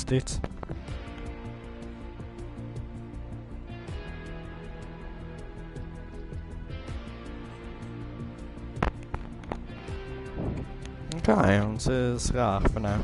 dit. Oké, ons is raar voor nu.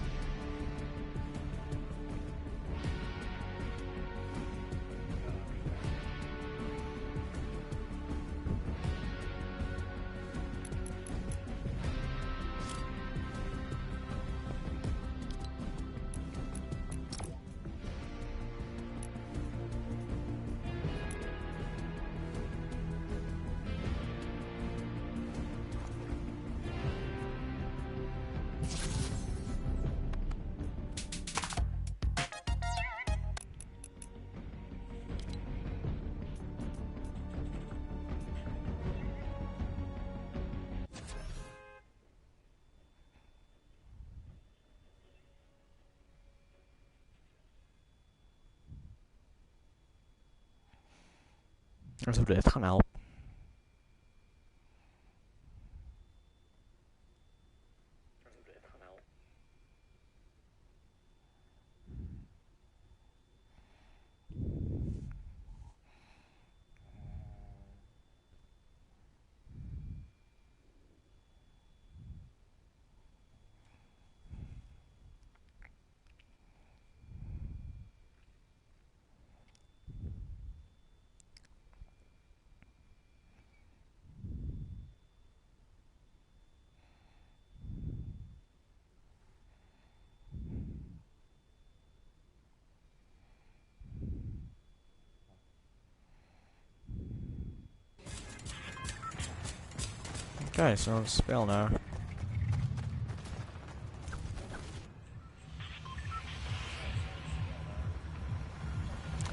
Alsjeblieft, gaan helpen. Oké, zo het spel nou.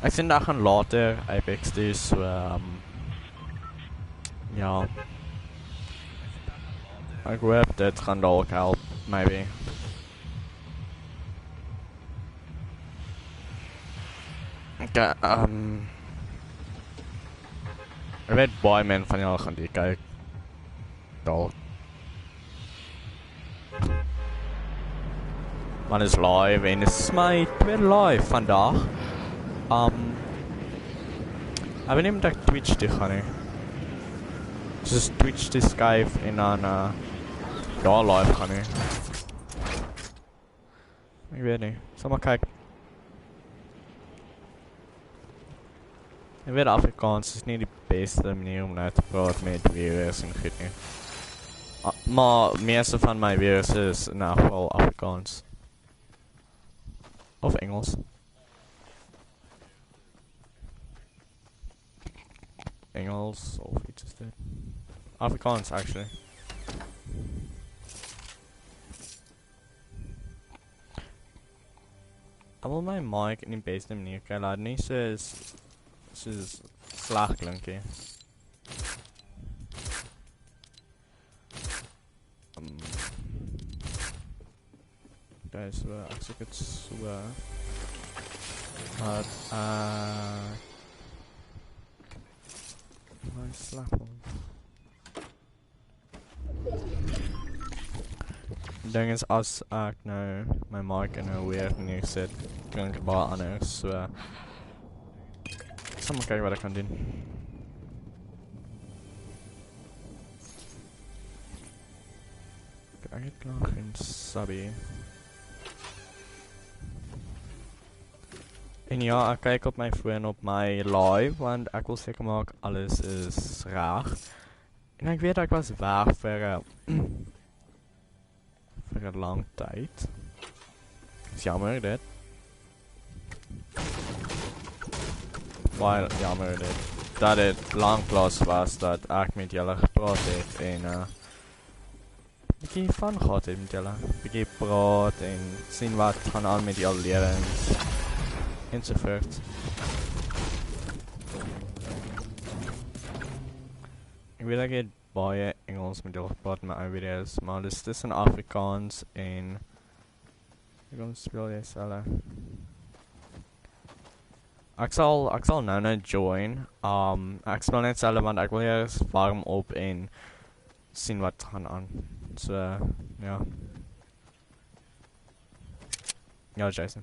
Ik vind dat gaan later Apex dus ja. Ik hoop dit gaan ook helpen, maybe. Oké, ik weet baie men van julle gaan die kyk. Dalk. Man is live en dit is my tweede live vandag. Ik weet niet of ik Twitch toe gaan nie. Dus Twitch te Skype en dan daar live gaan nie. Ik weet niet. Zal maar kijken. Ik weet Afrikaans is niet de beste manier om nou te praten met viewers en goed nie. Maar meeste van mijn viewers is in elk geval Afrikaans. Of Engels. Engels of iets is dit. Afrikaans actually. Ik wil mijn mic in de beste manier krijgen. Laat niet soos sleg klink nie. Okay, so ek sê dit so maar my slap on. Ding is as ek nou my mic in 'n weer neersit, klink dit baie anders, so sal maar kyk wat ek kan doen. Ek het nog geen sabie. En ja, ek kyk op my foon op my live, want ek wil seker maak alles is reg. En ek weet ek was weg vir 'n lang tyd. Is jammer dit. Baie jammer dit. Dat het lang klas was dat ek met julle gepraat het en bietjie van gehad het met julle. Bietjie praat en sien wat gaan aan met julle lewens. Enzovoort. Ik weet dat ik baie Engels met julle gepraat met my video's, maar dis tussen Afrikaans en ek gaan speel jy selle. Ek sal nou join. Ek speel net selle want ek wil eers warm op en sien wat gaan aan. So ja. Ja, Jason.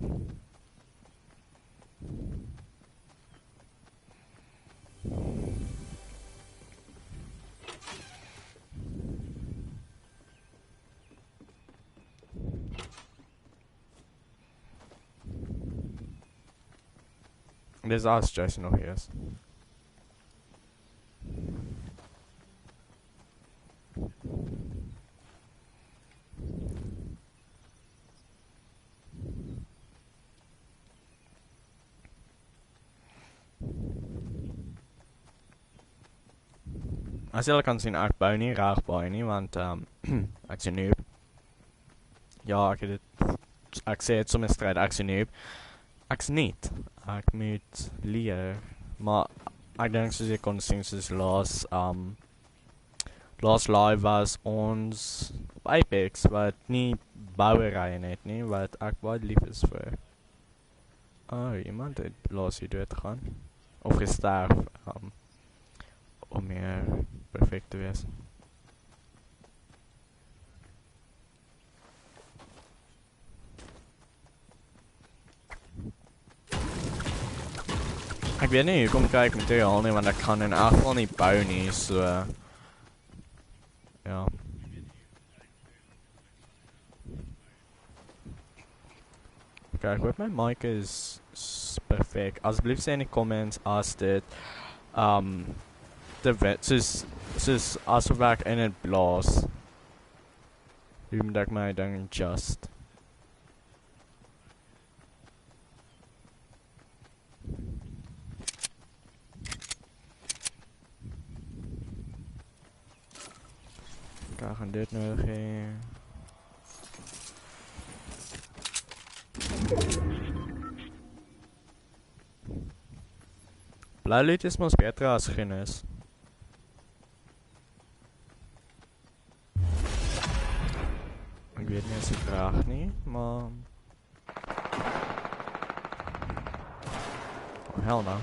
Dis as Jason nog hier is. As julle kan sien, ek bou nie reg baie nie, want ek's 'n noob. Ja, ek het dit, ek sê dit sommer stryd, ek's 'n noob. Ek's niet. Ek moet leer, maar ek dink soos jy kon sien, soos laas live was ons op Apex, wat nie bouwerye net nie, wat ek baie lief is vir. Iemand het laas hier doodgegaan, of gesterf, om meer perfect te wees. Ek weet nie hoekom kry ek materiaal nie, want ek kan in elk geval nie bou nie, so ja. Okay, ek hoop my mic is perfect. Asseblief sê in die comments as dit soos asof ek in het blaas. Hoe moet ek my ding adjust? Ek gaan dit nodig hê. Blyloot is mos beter as geen is. Ek weet nie as ek graag nie, maar oh, hell no.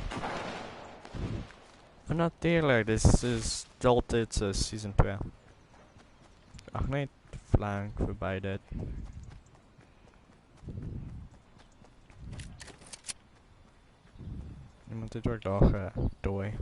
En natuurlijk, dit is altijd season 2. Ach nee, flank voorbij dit. Iemand dit ook daar dooi.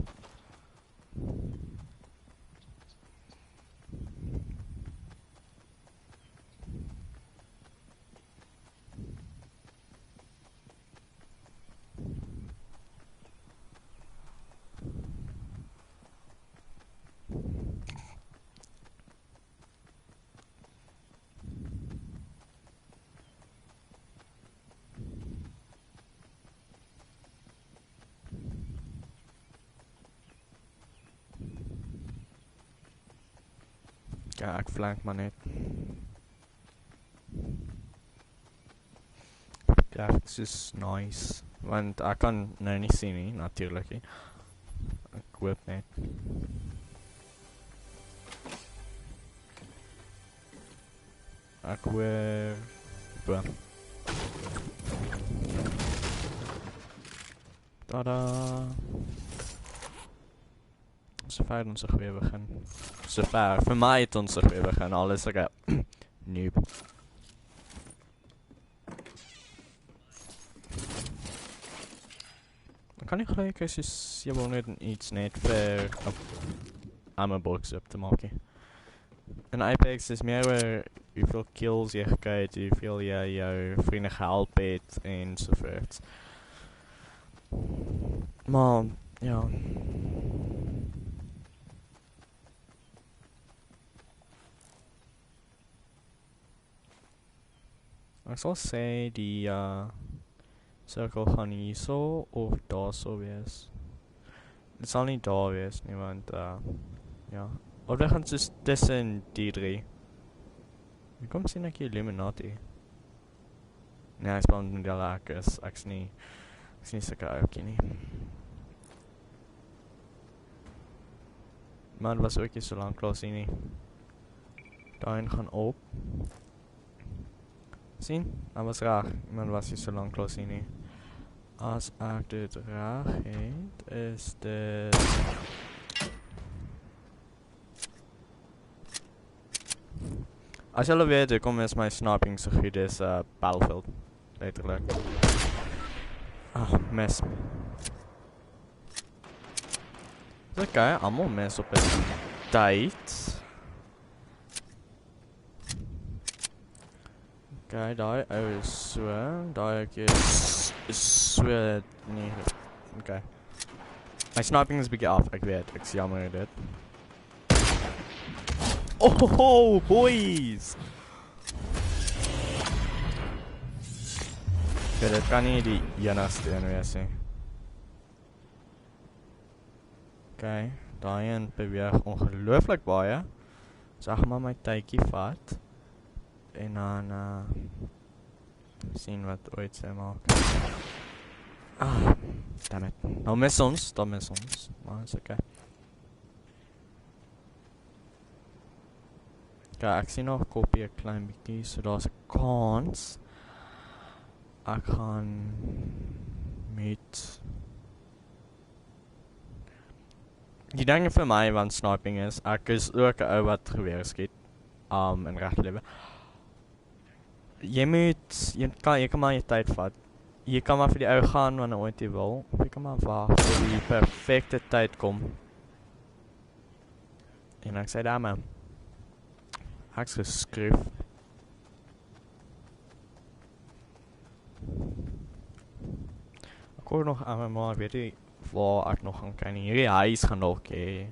Ja, ek flank maar net. Ja, dit is nice. Want ek kan nou nie sien nie, natuurlijk nie. Ek hoop net. Ek hoop. Tada! Sover ons weer begin. Sover, vir my het ons weer begin, al is ek noob. Dan kan nie gelijk as jy wil net iets net vir ammo box op te maak. In Apex is meer oor hoeveel kills jy gekry het, hoeveel jy jou vriende gehelp het en sovoorts. Maar, ja. Ek sal sê die cirkel gaan hier so of daar so wees. Dit sal nie daar wees nie, want ja. Of dit gaan soos tussen die drie. Kom sien ek hier Illuminati. Nee, ek speel met die lakers. Ek's nie sulke oukie nie. Maar was ook nie so lang klaar sien nie. Daarin gaan op. Sien? Dat was raar. Iemand was hier so lang klaar sien nie. As ek dit raar het, is dit... As julle weet, kom is my sniping so goed is Battlefield. Letterlijk. Mes. Is okay, allemaal mes op het tijd. Okay, die ou is so, die ek is so nie Okay. My sniping is bietjie af, ek weet. Ek's jammer oor dit. Oh, boys! Okay, dit kan nie die enigste een wees nie. Okay, daai een beweeg ongelooflik baie. So ek gaan maar my tydjie vat. En dan sien wat ooit sy maak. Damn it. Nou mis ons, maar is okay. Okay, ek sien nog kopie 'n klein bietjie, so daar's 'n kans. Ek gaan met die ding vir my van sniping is, ek is ook 'n ou wat geweer skiet in regte lewe. Jy kan maar jou tyd vat. Jy kan maar vir die ou gaan wanneer ooit jy wil. Of jy kan maar wag vir die perfekte tyd kom. En ek sê daar man. Ek's geskryf. Ek hoor nog aan maar weet jy waar ek nog gaan kyk. Hierdie huis gaan nog hê.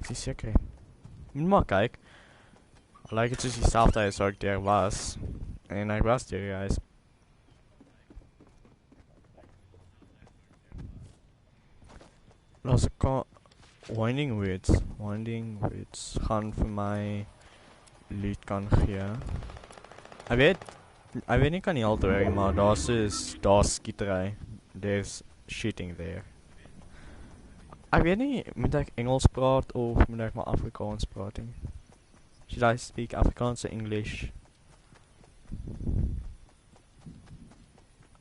Ek is seker. Moet maar kyk. I like it soos dieselfde huis waar ek daar was. En ek was daar guys. Daar's 'n Winding Woods gaan vir my loot kan gee. Ek weet nie kan nie altyd, maar daar's skietery. There's shooting there. Ek weet nie, moet ek Engels praat of moet ek maar Afrikaans praat nie? Should I speak Afrikaans or English?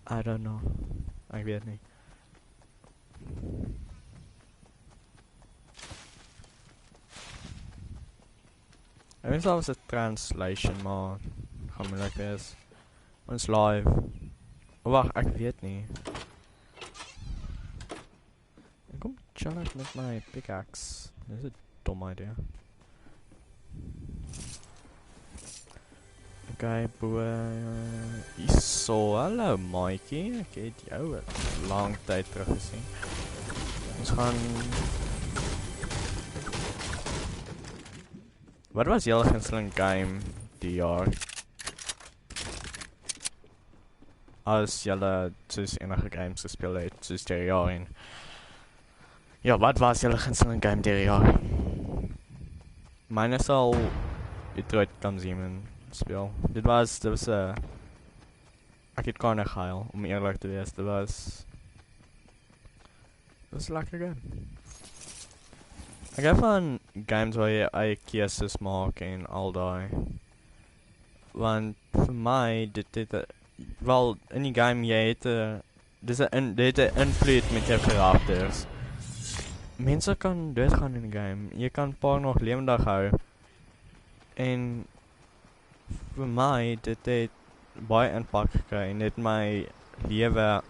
I don't know. Ek weet nie. Ek weet zelfs 'n translation, maar gaan moeilik wees. Ons live. Wag, ek weet nie. Ek kom chill met my pickaxe. Dis 'n dom idee. Okay, boy. So, hallo Mikey. Ek het jou 'n lang tyd terug gesien. Ons gaan... Wat was julle gunsteling game die jaar? As julle soos enige games gespeel het, soos die jaar en... Ja, wat was julle gunsteling game die jaar? Myne sal Detroit Become Human speel. Dit was ek het kan nie gehuil, om eerlik te wees. Dit was 'n lekker game. Ek hou van games waar jy eie keuses maak en al daai. Want vir my, wel, in die game jy het dit het 'n invloed met jou karakters. Mense kan doodgaan in die game. Jy kan paar nog lewendig hou. En vir my, dit het baie impak gekry en het my lewe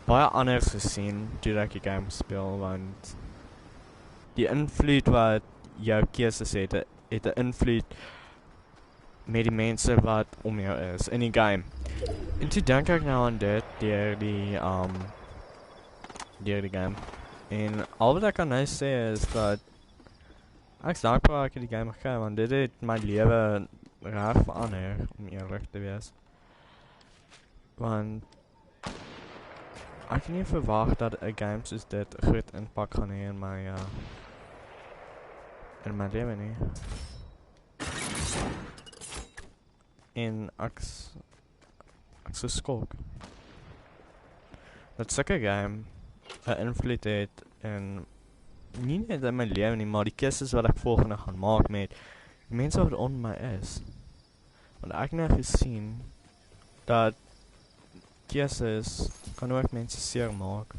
baie anders gesien toe ek die game speel, want die invloed wat jou keuses het 'n invloed met die mense wat om jou is in die game. En toe dink ek nou aan dit deur die game. En al wat ek kan nou sê is dat ek is dankbaar ek het die game gekry, want dit het my lewe reg verander, om eerlik te wees. Want ek het nie verwag dat 'n game soos dit 'n groot impak gaan hê in my lewe nie. En ek's geskok. Dat sulke game 'n invloed het en nie net in my lewe nie, maar die keuses wat ek volgende gaan maak met mense wat om my is. Want ek het gesien dat keuses kan ook mense seer maak.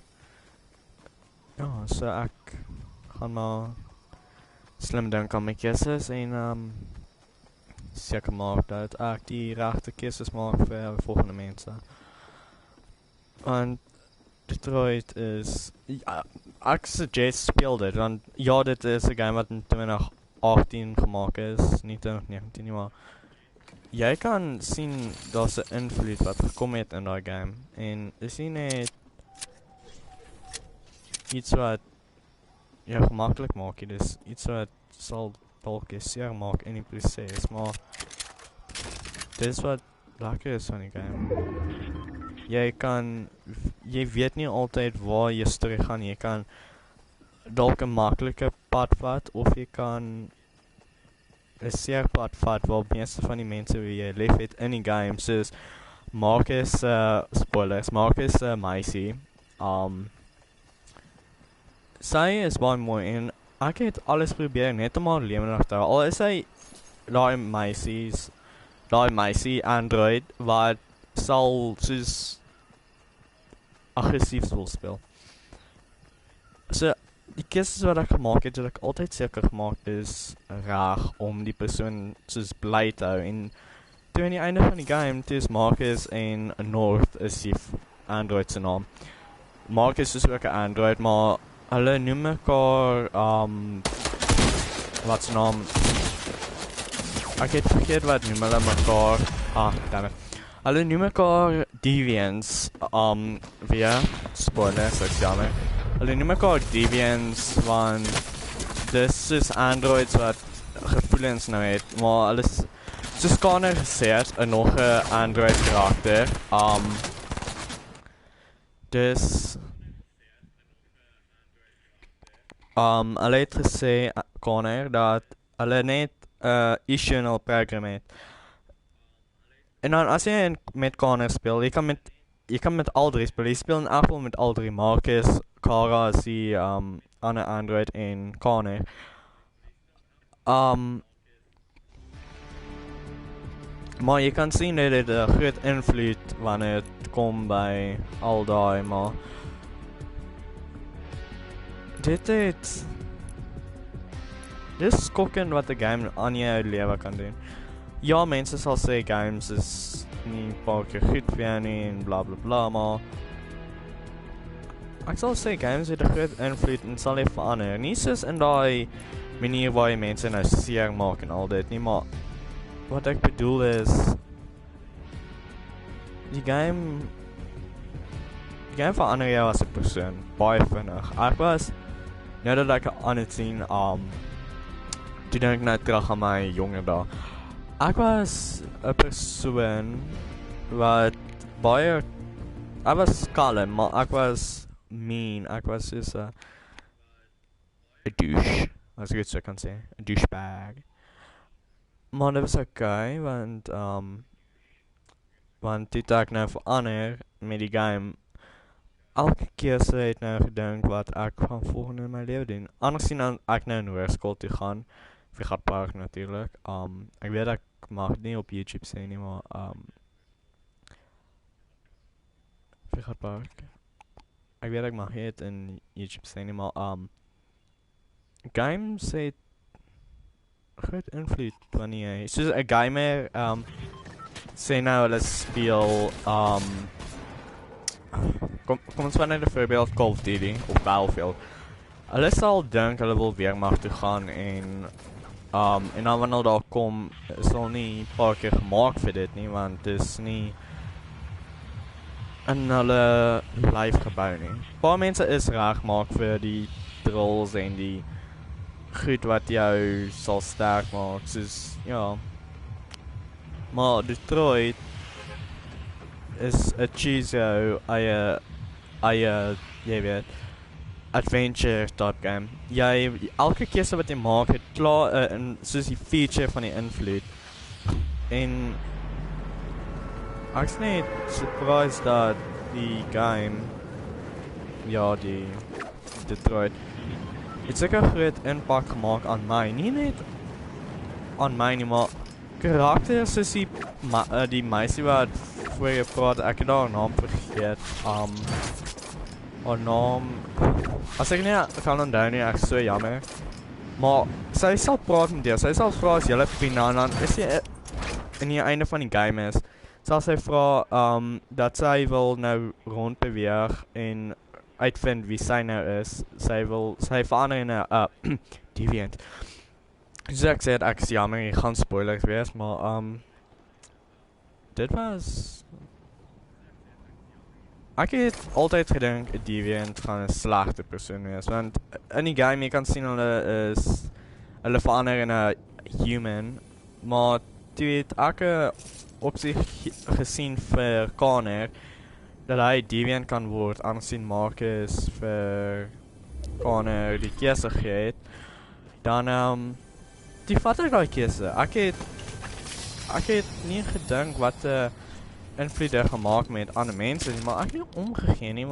Ja, so ek gaan maar slim dink aan my keuses en seker maak dat ek die regte keuses maak vir volgende mense. Want Detroit is... Ja, ek suggest speel dit, want ja, dit is 'n game wat in 2018 gemaak is, nie 2019 nie, maar jy kan sien daar's 'n invloed wat gekom het in daai game, en is nie net iets wat jou gemaklik maak, dis iets wat sal dalk seer maak in die proses, maar dis wat lekker is van die game. Jy weet nie altyd waar jy storie gaan, jy kan dalk 'n maklike pad vat, of jy kan 'n seer pad vat, waar meeste van die mense wie jy lief het in die game, soos Marcus, spoilers, Marcus meisie, sy is baie mooi, en ek het alles probeer net om haar lewendig te hou, al is sy daai meisie android, wat sal soos aggressief wil speel. So, die keuses wat ek gemaak het ek altyd seker gemaak is reg om die persoon soos bly te hou, en toe aan die einde van die game, toe is Marcus en North is die android se naam. Marcus is ook 'n android, maar hulle noem mekaar, wat se naam, ek het vergeet wat noem hulle mekaar, dammit. Hulle noem mekaar deviants, via spoilers, ek jammer. Hulle noem mekaar deviants, want dis soos androids wat gevoelens nou het, maar hulle soos Connor gesê het, nog 'n android karakter, dus hulle het gesê, Connor, dat hulle net issue in hulle program het. En dan as jy met Connor speel, jy kan met al drie speel. Jy speel in elk geval met al drie. Marcus, Kara is die ander android, en Connor. Maar jy kan sien dat dit 'n groot invloed wanneer dit kom by al daai, maar dit is skokkend wat 'n game aan jou lewe kan doen. Ja, mense sal sê games is nie paar keer goed vir jou nie, en bla bla bla, maar ek sal sê games het 'n groot invloed en sal jy verander. Nie soos in daai manier waar jy mense nou seer maak en al dit nie, maar wat ek bedoel is, die game verander jou as 'n persoon, baie vinnig. Ek was, nou dat ek aan het sien, toe dink ek nou terug aan my jonger dae. Ek was 'n persoon wat baie, ek was kalm, maar ek was mean, ek was soos 'n douche, as ek dit so kan sê, 'n douchebag. Maar dit was okay, want dit ek nou verander met die game. Elke keuse het nou gedink wat ek gaan volgende in my lewe doen. Andersien dan ek nou in hoërskool toe gaan, Park natuurlijk. Ek weet ek mag nie op YouTube sê nie, maar Park. Ek weet ek mag het in YouTube sê nie, maar games het groot invloed wanneer jy, soos 'n gamer, sê nou hulle speel, kom ons vat net 'n voorbeeld, Call of Duty of Battlefield. Hulle sal dink hulle wil weermag toe gaan, en dan wanneer daar kom, is al nie paar keer gemaak vir dit nie, want dit is nie in hulle life gebou nie. Paar mense is reg maak vir die drills en die goed wat jou sal sterk maak, soos, ja. Maar Detroit is 'n choose jou eie, jy weet, adventure type game. Elke keuse wat jy maak het klaar soos die feature van die invloed. En ek is net surprised dat die game, ja, die Detroit, het seker groot impak gemaak aan my. Nie net aan my nie, maar karakters soos die meisie wat voor jy praat, ek het haar naam vergeet. Haar naam, as ek nie kan onthou nie, ek is so jammer. Maar sy sal praat met jou, sy sal vra as jylle vriende, en dan is jy in die einde van die game is, sal sy vra dat sy wil nou rondbeweeg en uitvind wie sy nou is. Sy verander in 'n deviant. Soos ek sê, ek is jammer, jy gaan spoilers wees, maar dit was, ek het altyd gedink 'n deviant gaan 'n slegte persoon wees, want in die game jy kan sien hulle verander in 'n human, maar toe het ek 'n opsie gesien vir Connor dat hy deviant kan word aangesien Marcus vir Connor die keuse gegee het. Dan die vat ek daai keuse. Ek het nie gedink wat invloed dit gemaak met ander mense nie, maar ek het nie omgegee nie,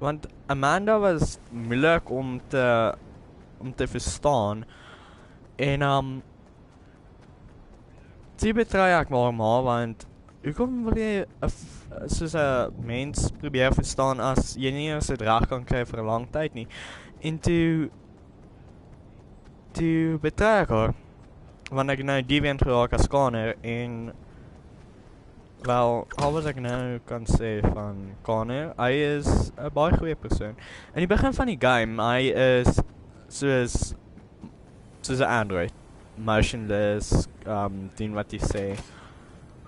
want Amanda was moeilik om te verstaan en die betry ek maar, want hoekom wil jy soos 'n mens probeer verstaan as jy nie eens dit reg kan kry vir 'n lang tyd nie. En toe betry ek haar, want ek nou deviant geraak as Connor en wel, al wat ek nou kan sê van Connor, hy is 'n baie goeie persoon. In die begin van die game, hy is soos 'n android, motionless, doen wat hy sê.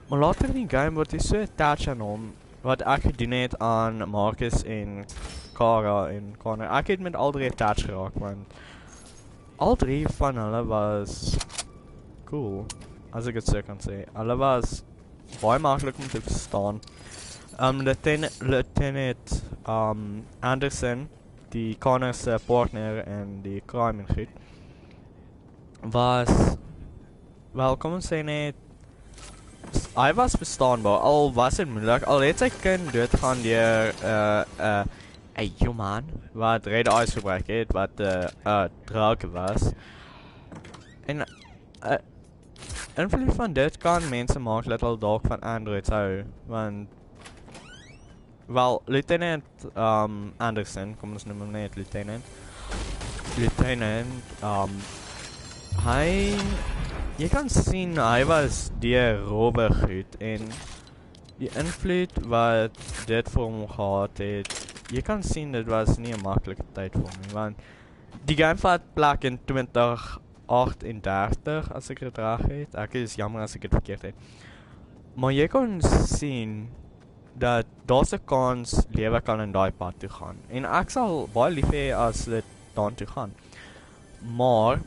Maar later in die game word hy so attached aan hom, wat ek gedoen het aan Marcus en Cara en Connor. Ek het met al drie attached geraak, want al drie van hulle was cool, as ek het so kan sê. Hulle was baie maklik om te verstaan. Lieutenant Anderson, die Connor se partner en die crime en goed, was, wel kom ons sê net, hy was verstaanbaar, al was het moeilik, al het sy kind doodgaan deur 'n human wat red eyes gebruik het, wat 'n drug was. En invloed van dit kan mense maak dat hulle dalk van androids hou, want wel, Lieutenant Anderson, kom ons noem hom net Lieutenant, jy kan sien hy was deur robbe goed en die invloed wat dit vir hom gehad het, jy kan sien dit was nie 'n maklike tyd vir hom, want die game vat plek in 2038 as ek dit reg het. Ek is jammer as ek dit verkeerd het. Maar jy kan sien dat daar's 'n kans lewe kan in daai pad toe gaan. En ek sal baie lief hê as dit daartoe gaan. Maar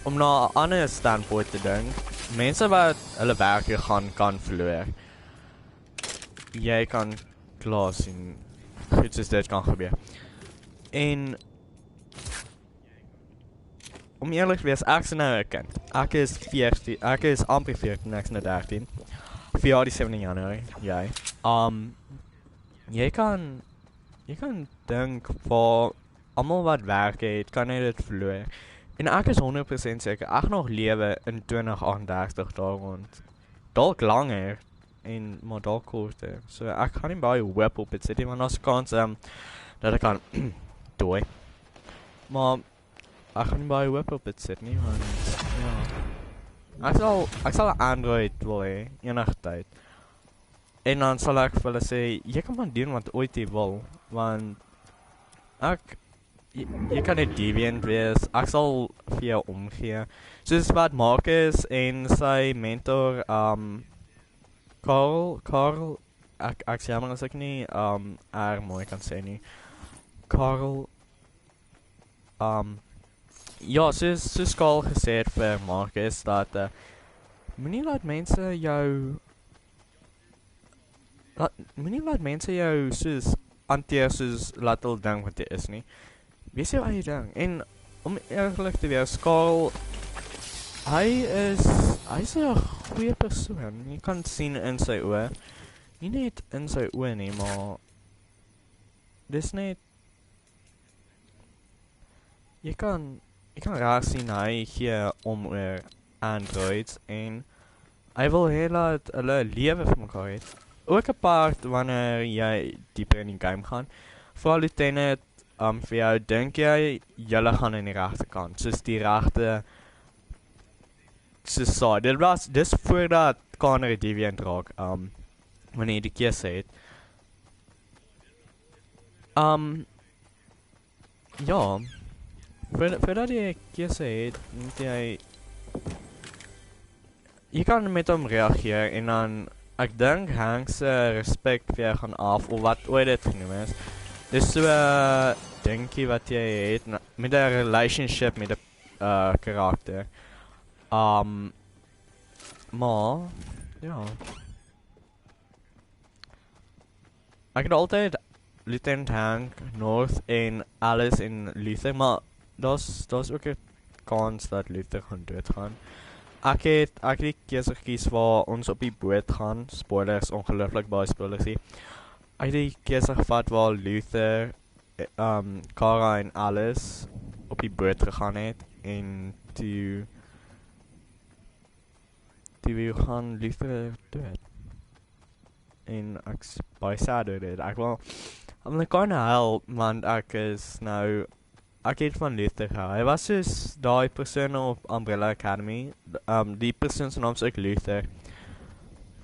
om na 'n ander standpoint te dink, mense wat hulle werk gaan kan verloor. Jy kan klaar sien goed soos dit kan gebeur. En om eerlik te wees, ek is nou 'n kind. Ek is 14, ek is amper 14, ek is nou 13. Vir die 7 Januarie, jy. Jy kan dink vir almal wat werk het, kan jy dit verloor. En ek is 100% seker, ek nog lewe in 2038 daar rond. Dalk langer, maar dalk korter. So ek gaan nie baie hoop op dit sit, want daar's 'n kans dat ek kan dooi. Maar ek gaan nie baie hoop op dit sit nie, want ja. Ek sal 'n Android wil hê, enige tyd. En dan sal ek vir hulle sê, jy kan maar doen wat ooit jy wil, want jy kan net deviant wees, ek sal vir jou omgee. Soos wat Marcus en sy mentor, Carl, ek sê jammer as ek nie, mooi kan sê nie. Carl, ja, soos Carl gesê het vir Marcus, dat, moenie laat mense jou soos hanteer soos laat hulle dink wat jy is nie. Wees jou eie ding. En om eerlik te wees, Carl, hy's 'n goeie persoon. Jy kan sien in sy oë. Nie net in sy oë nie, maar dis net jy kan raak sien hy gee om oor androids en hy wil hê dat hulle lewe vir mekaar het. Ook 'n part wanneer jy dieper in die game gaan. Vooral Lieutenant, vir jou, dink jy julle gaan in die regte kant, soos die regte society. Dis voordat Connor deviant raak, wanneer jy die keuse het. Ja, voordat jy keuse het, moet jy jy kan met hom reageer en dan ek dink Hank se respek vir jou gaan af of wat ooit dit genoem is. Dis so dinkie wat jy het met 'n relationship met 'n karakter. Maar ja. Ek het altyd Lieutenant Hank, North en Alice en Luther, maar daar's ook 'n kans dat Luther gaan doodgaan. Ek het die keuse gekies waar ons op die boot gaan. Spoilers, ongelooflik baie spoilers hier. Ek het die keuse gevat waar Luther, Kara en Alice op die boot gegaan het en toe gaan Luther dood. En ek's baie sad oor dit. I'm like kinda help, want ek het van Luther gehou. Hy was soos daai persoon op Umbrella Academy. Die persoon se naam is ook Luther.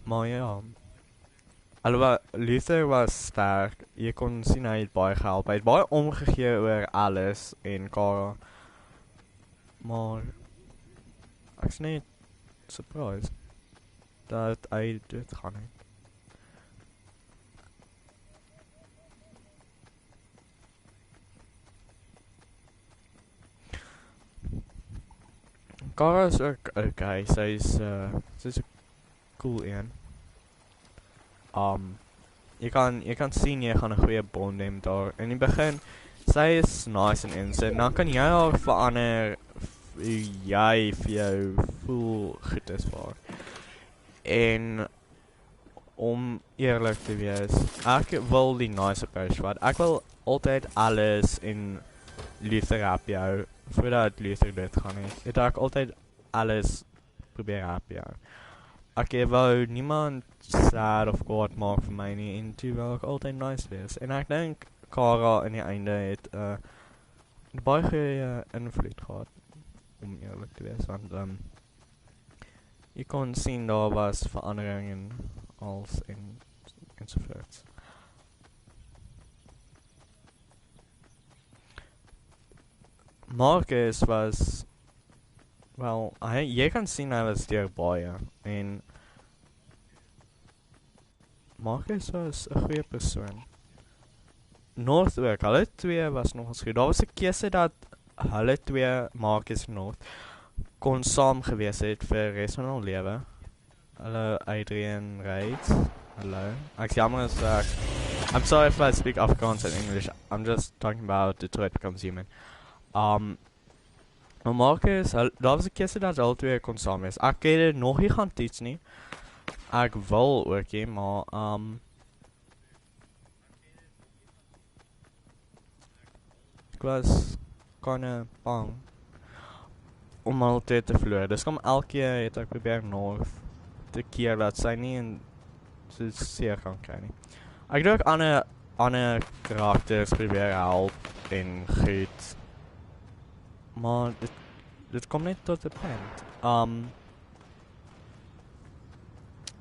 Maar ja. Alhoewel Luther was sterk, jy kon sien hy het baie gehelp. Hy het baie omgegee oor alles en Kara. Maar ek's net surprised dat hy dit gaan het. Kara is ook okay. Sy's 'n cool een. Jy kan sien jy gaan 'n goeie bond hê daar. In die begin, sy is nice en innocent. Dan kan jy haar verander jy vir jou voel goed is vir haar. En om eerlik te wees, ek wil die nice approach vat. Ek wil altyd alles in Luther happy hou. Voordat Luther dit gaan het ek altyd alles probeer happy hou. Ek wou niemand sad of kwaad maak vir my nie, en toe wou ek altyd nice wees. En ek dink Kara in die einde het baie goeie invloed gehad, om eerlik te wees, want jy kon sien daar was verandering en als enzovoorts. Marcus was, wel, jy kan sien hy was deur baie, en Marcus was 'n goeie persoon. North ook, hulle twee was nogals goed. Daar was 'n keuse dat hulle twee, Marcus en North, kon saam gewees het vir res van hul lewe. Hallo Adrian Reid. Hallo. Ek jammer as I'm sorry if I speak Afrikaans and English. I'm just talking about Detroit Becomes Human. Maar Marcus, daar was 'n keuse dat hulle twee kon saam wees. Ek het dit nog nie gaan toets nie. Ek wil ook nie, maar ek was kinda bang om al te verloor. Dus kom elke keer het ek probeer North te keer dat sy nie in so seer gaan kry nie. Ek het ook ander karakters probeer help en goed. Maar dit kom net tot 'n punt.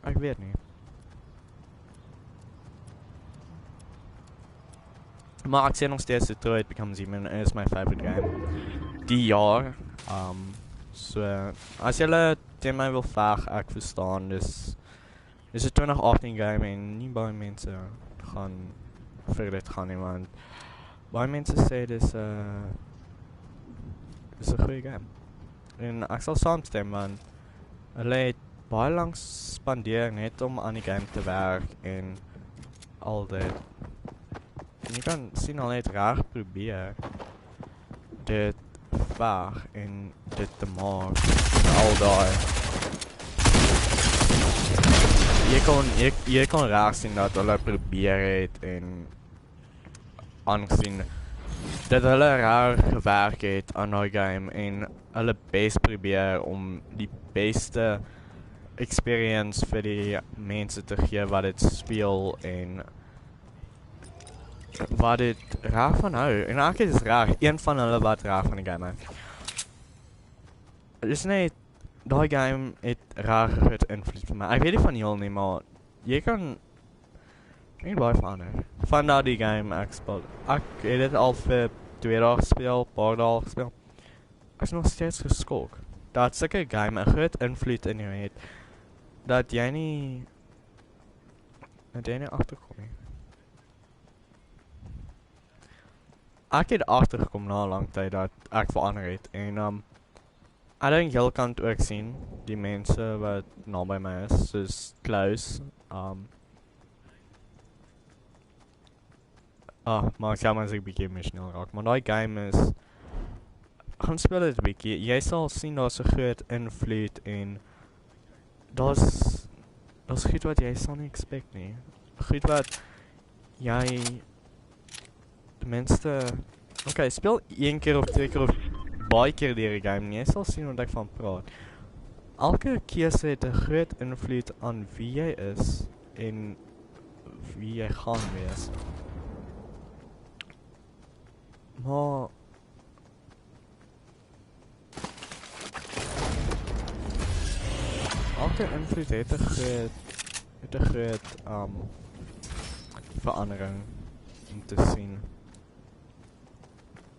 Ek weet nie. Maar ek sê nog steeds Detroit Becomes Human is my favorite game. Die jaar. So as julle teen my wil veg, ek verstaan. Dis 'n 2018 game en nie baie mense gaan vir dit gaan nie, want baie mense sê dis 'n goeie game. En ek sal saamstem, want hulle het baie lank spandeer net om aan die game te werk en al dit. En jy kan sien hulle het reg probeer dit veg en dit te maak. Al daai. Jy kon reg sien dat hulle probeer het en aangesien dat hulle reg gewerk het aan die game en hulle best probeer om die beste experience vir die mense te gee wat dit speel en wat dit reg van hou. En ek is reg, een van hulle wat reg van die game hou. Dis net, die game het reg goed invloed vir my. Ek weet nie van heel nie, maar jy kan nie baie verander. Vandaar die game ek speel. Ek het dit al vir 2 dae gespeel, paar dae gespeel. Ek is nog steeds geskok dat sulke game 'n groot invloed in jou het dat jy nie agterkom nie. Ek het agtergekom na 'n lang tyd dat ek verander het en ek dink jy kan dit ook sien, die mense wat naby my is, soos close. Maar ek sal maar sê 'n bietjie emosioneel raak, maar daai game is gaan speel dit 'n bietjie. Jy sal sien daar's 'n groot invloed en daar's goed wat jy sal nie expect nie. Goed wat jy ten minste okay, speel 1 keer of 2 keer of baie keer deur die game en jy sal sien wat ek van praat. Elke keuse het 'n groot invloed aan wie jy is en wie jy gaan wees. Maar elke invloed het 'n groot verandering om te sien.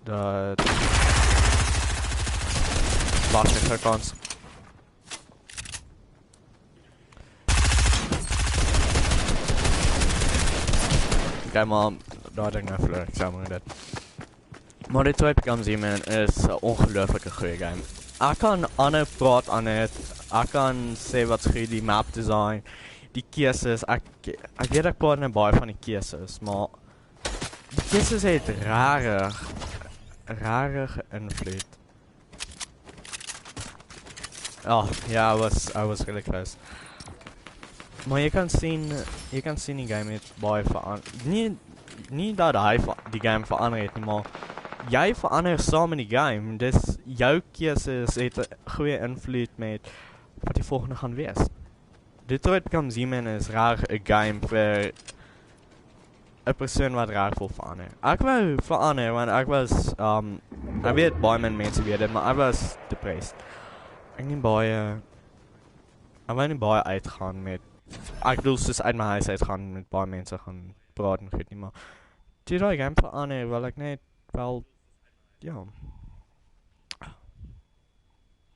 Dat laat ek gou kans. Okay, maar daar ding nou verloor ek saam dit. Maar Detroit Become Human is 'n ongelooflike goeie game. Ek kan aanhou praat aan dit. Ek kan sê wat goed die map design, die keuses. Ek weet ek praat nou baie van die keuses, maar die keuses het rare invloed. Ja, I was really close. Maar jy kan sien die game het baie verander. Nie dat hy die game verander het nie, maar jy verander saam in die game. Dis jou keuses het 'n goeie invloed met wat die volgende gaan wees. Detroit Become Human is reg 'n game vir 'n persoon wat reg wil verander. Ek wou verander want ek was ek weet baie mense weet dit, maar ek was depressed. Ek wou nie baie uitgaan met ek bedoel soos uit my huis uitgaan met baie mense gaan praat en goed nie, maar toe daai game verander wil ek net wel ja.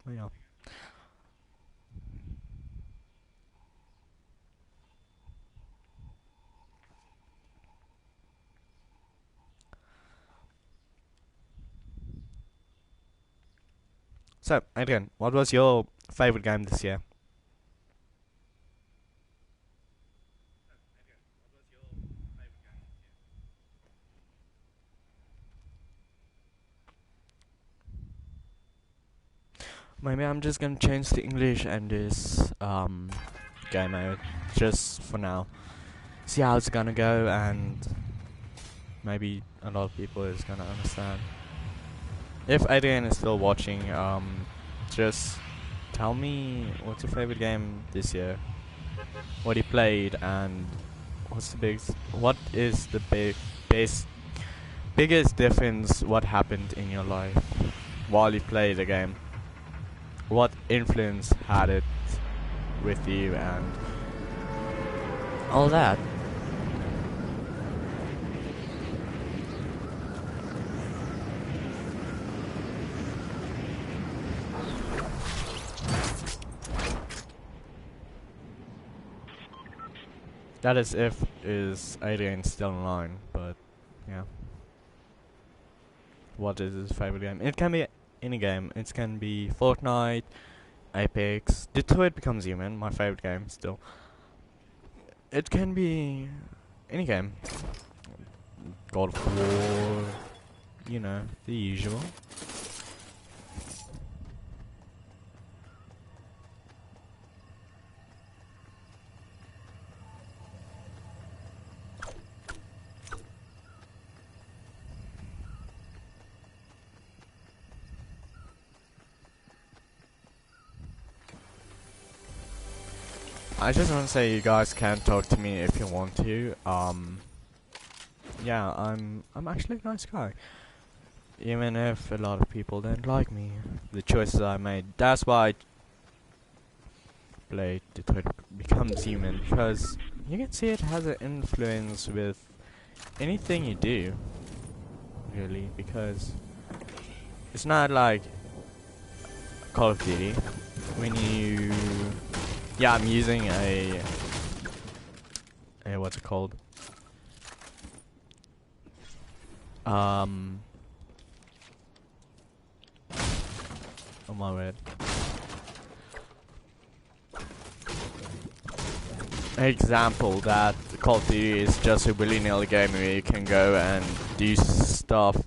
Maar ja. So, Adrian, what was your favorite game this year? Maybe I'm just gonna change to English and this game out just for now. See how it's gonna go and maybe a lot of people is gonna understand. If Adrian is still watching, just tell me what's your favorite game this year, what he played, and what is the biggest difference what happened in your life while you played the game. What influence had it with you and all that. That is Adrian still online, but yeah. What is his favorite game? It can be any game. It can be Fortnite, Apex, Detroit Becomes Human, my favorite game still. It can be any game. God of War, you know, the usual. I just want to say you guys can talk to me if you want to. Yeah, I'm actually a nice guy. Even if a lot of people don't like me, the choices I made. That's why I played Detroit Becomes Human, because you can see it has an influence with anything you do, really, because it's not like Call of Duty, when you, yeah, I'm using a what's it called? Oh my word. Example that Call of Duty is just a willy-nilly game where you can go and do stuff,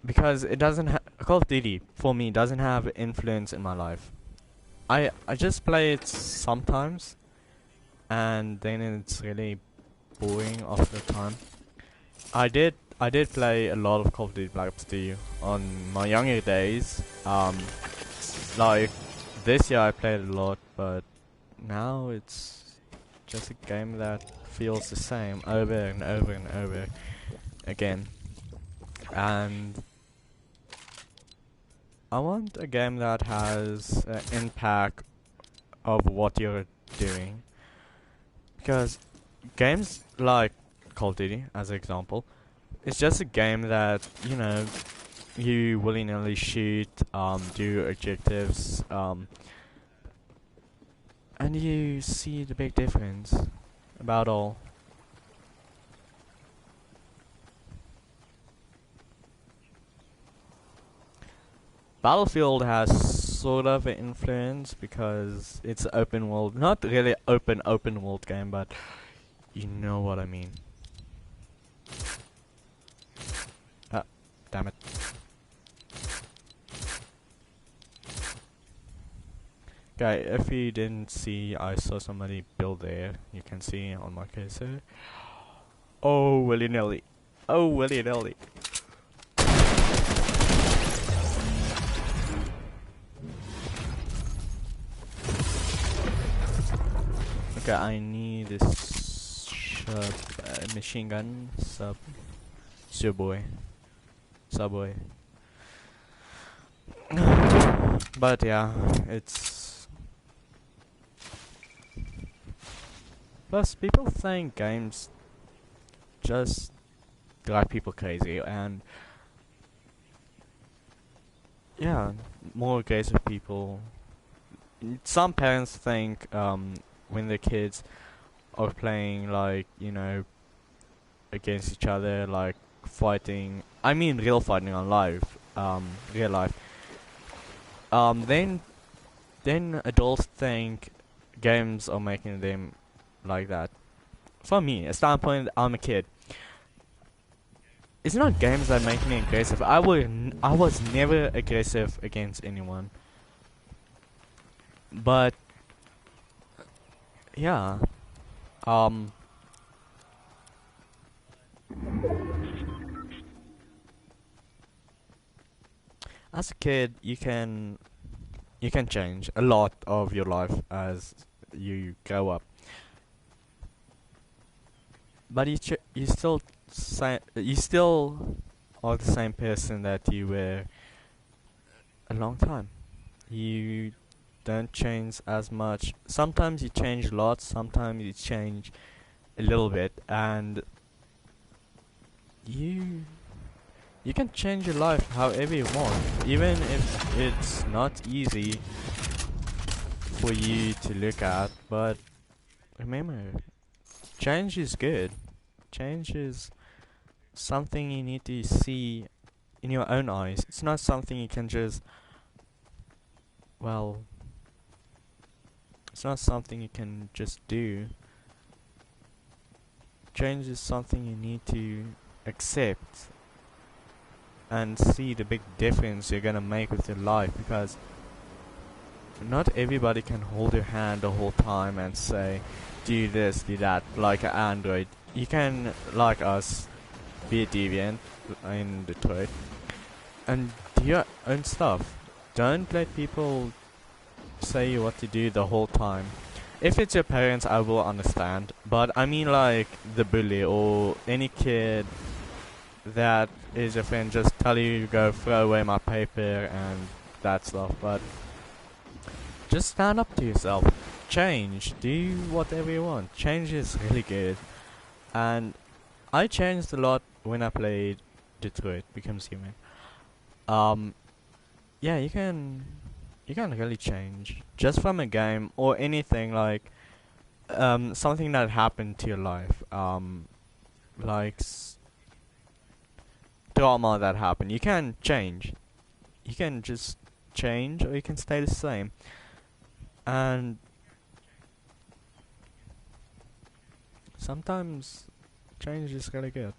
because it doesn't Call of Duty for me doesn't have influence in my life. I just play it sometimes, and then it's really boring after the time. I did play a lot of Call of Duty Black Ops 2 on my younger days. Like this year I played a lot, but now it's just a game that feels the same over and over and over again. And I want a game that has an impact of what you're doing, because games like Call of Duty, as an example, it's just a game that, you know, you willy-nilly shoot, do objectives, and you see the big difference about all. Battlefield has sort of an influence because it's open world, not really open world game, but you know what I mean. Damn it. Okay, if you didn't see, I saw somebody build there. You can see on my cursor. Oh, willy-nilly. Oh, willy-nilly. Okay, I need this machine gun subway. But yeah, it's, plus people think games just drive people crazy, and yeah, more aggressive people. Some parents think when their kids are playing, like, you know, against each other, like fighting, I mean real fighting on real life, then adults think games are making them like that. For me, a standpoint, I'm a kid. It's not games that make me aggressive. I was never aggressive against anyone. But yeah, as a kid, you can change a lot of your life as you grow up. But you still are the same person that you were a long time. You don't change as much. Sometimes you change a lot, sometimes you change a little bit, and you can change your life however you want, even if it's not easy for you to look at. But remember, change is good. Change is something you need to see in your own eyes. It's not something you can just, well, it's not something you can just do. Change is something you need to accept and see the big difference you're gonna make with your life, because not everybody can hold your hand the whole time and say, do this, do that, like an android. You can, like us, be a deviant in Detroit and do your own stuff. Don't let people say what to do the whole time. If it's your parents, I will understand, but I mean like the bully or any kid that is your friend, just tell you to go throw away my paper and that stuff. But just stand up to yourself. Change. Do whatever you want. Change is really good. And I changed a lot when I played Detroit Becomes Human. yeah, you can really change just from a game or anything like something that happened to your life, like drama that happened. You can change. You can just change, or you can stay the same. And sometimes change is really good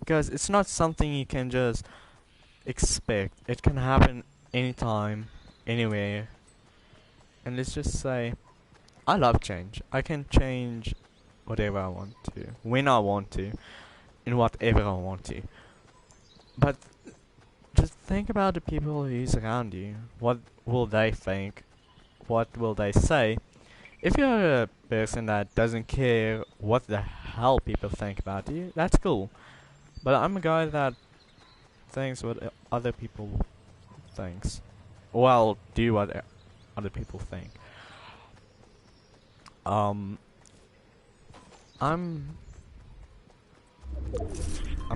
because it's not something you can just expect. It can happen anytime, anywhere. And let's just say, I love change. I can change whatever I want to, when I want to, in whatever I want to. But just think about the people who's around you. What will they think? What will they say? If you're a person that doesn't care what the hell people think about you, that's cool. But I'm a guy that thinks what other people thinks. Well, do what other people think. I'm I'm